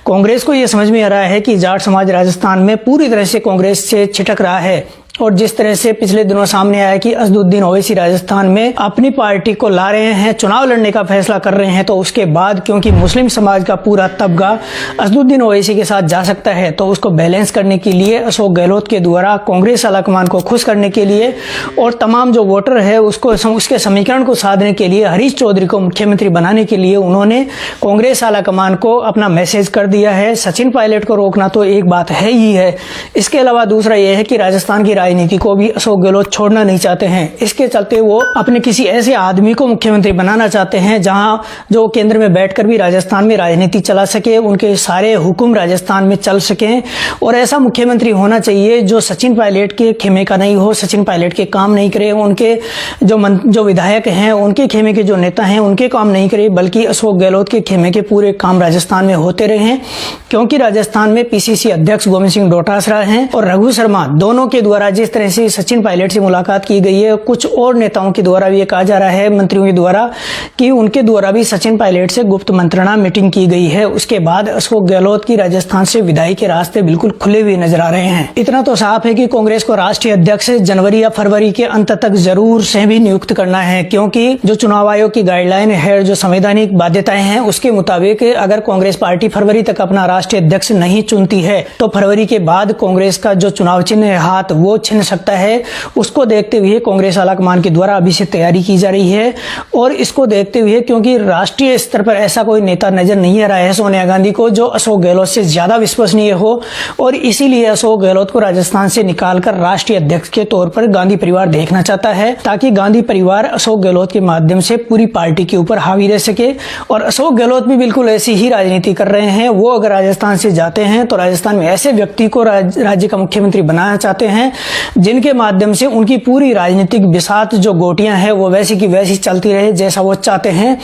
कांग्रेस को यह समझ में आ रहा है कि जाट समाज राजस्थान में पूरी तरह से कांग्रेस से छिटक रहा है। और जिस तरह से पिछले दिनों सामने आया कि असदुद्दीन ओवैसी राजस्थान में अपनी पार्टी को ला रहे हैं, चुनाव लड़ने का फैसला कर रहे हैं, तो उसके बाद क्योंकि मुस्लिम समाज का पूरा तबका असदुद्दीन ओवैसी के साथ जा सकता है, तो उसको बैलेंस करने के लिए अशोक गहलोत के द्वारा कांग्रेस आलाकमान को खुश करने के लिए और तमाम जो वोटर है उसको उसके समीकरण को साधने के लिए हरीश चौधरी को मुख्यमंत्री बनाने के लिए उन्होंने कांग्रेस आलाकमान को अपना मैसेज कर दिया है। सचिन पायलट को रोकना तो एक बात है ही है, इसके अलावा दूसरा यह है कि राजस्थान की राजनीति को भी अशोक गहलोत छोड़ना नहीं चाहते हैं। इसके चलते वो अपने किसी ऐसे आदमी को मुख्यमंत्री बनाना चाहते हैं जहां जो केंद्र में बैठकर भी राजस्थान में राजनीति चला सके, उनके सारे हुक्म राजस्थान में चल सकें। और ऐसा मुख्यमंत्री होना चाहिए जो सचिन पायलट के खेमे का नहीं हो, सचिन पायलट के काम नहीं करे, उनके जो विधायक हैं उनके खेमे के जो नेता हैं उनके काम नहीं करे, बल्कि अशोक गहलोत के खेमे के पूरे काम राजस्थान में होते रहे। क्योंकि राजस्थान में पीसीसी अध्यक्ष गोविंद सिंह डोटासरा हैं और रघु शर्मा, दोनों के द्वारा जिस तरह से सचिन पायलट से मुलाकात की गई है, कुछ और नेताओं के द्वारा भी ये कहा जा रहा है, मंत्रियों के द्वारा, कि उनके द्वारा भी सचिन पायलट से गुप्त मंत्रणा मीटिंग की गई है। उसके बाद अशोक गहलोत की राजस्थान से विदाई के रास्ते बिल्कुल खुले हुए नजर आ रहे हैं। इतना तो साफ है कि कांग्रेस को राष्ट्रीय अध्यक्ष जनवरी या फरवरी के अंत तक जरूर से भी नियुक्त करना है, क्योंकि जो चुनाव आयोग की गाइडलाइन है, जो संवैधानिक बाध्यताएं हैं, उसके मुताबिक अगर कांग्रेस पार्टी फरवरी तक अपना राष्ट्रीय अध्यक्ष नहीं चुनती है तो फरवरी के बाद कांग्रेस का जो चुनाव चिन्ह है हाथ, वो छिन सकता है। उसको देखते हुए कांग्रेस आलाकमान के द्वारा अभी से तैयारी की जा रही है। और इसको देखते हुए क्योंकि राष्ट्रीय स्तर पर ऐसा कोई नेता नजर नहीं आ रहा है सोनिया गांधी को जो अशोक गहलोत से ज्यादा विश्वसनीय हो, और इसीलिए अशोक गहलोत को राजस्थान से निकालकर राष्ट्रीय अध्यक्ष के तौर पर गांधी परिवार देखना चाहता है, ताकि गांधी परिवार अशोक गहलोत के माध्यम से पूरी पार्टी के ऊपर हावी रह सके। और अशोक गहलोत भी बिल्कुल ऐसी ही राजनीति कर रहे हैं। वो अगर राजस्थान से जाते हैं तो राजस्थान में ऐसे व्यक्ति को राज्य का मुख्यमंत्री बनाना चाहते हैं जिनके माध्यम से उनकी पूरी राजनीतिक बिसात जो गोटियां हैं वो वैसी की वैसी चलती रहे जैसा वो चाहते हैं।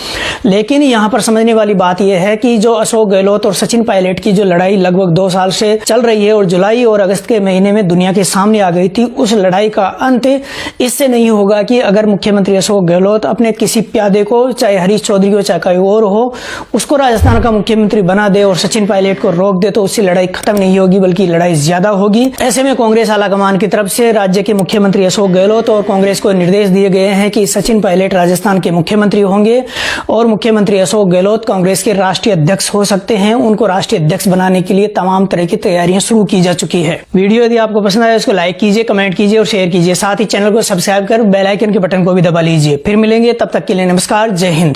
लेकिन यहां पर समझने वाली बात यह है कि जो अशोक गहलोत और सचिन पायलट की जो लड़ाई लगभग 2 साल से चल रही है और जुलाई और अगस्त के महीने में दुनिया के सामने आ गई थी, उस लड़ाई का अंत इससे नहीं होगा कि अगर मुख्यमंत्री अशोक गहलोत अपने किसी प्यादे को, चाहे हरीश चौधरी हो चाहे कोई और हो, उसको राजस्थान का मुख्यमंत्री बना दे और सचिन पायलट को रोक दे, तो उससे लड़ाई खत्म नहीं होगी बल्कि लड़ाई ज्यादा होगी। ऐसे में कांग्रेस आलाकमान की तरफ से राज्य के मुख्यमंत्री अशोक गहलोत और कांग्रेस को निर्देश दिए गए हैं कि सचिन पायलट राजस्थान के मुख्यमंत्री होंगे और मुख्यमंत्री अशोक गहलोत कांग्रेस के राष्ट्रीय अध्यक्ष हो सकते हैं। उनको राष्ट्रीय अध्यक्ष बनाने के लिए तमाम तरह की तैयारियां शुरू की जा चुकी है। वीडियो यदि आपको पसंद आए उसको लाइक कीजिए, कमेंट कीजिए और शेयर कीजिए। साथ ही चैनल को सब्सक्राइब कर बेल आइकन के बटन को भी दबा लीजिए। फिर मिलेंगे, तब तक के लिए नमस्कार, जय हिंद।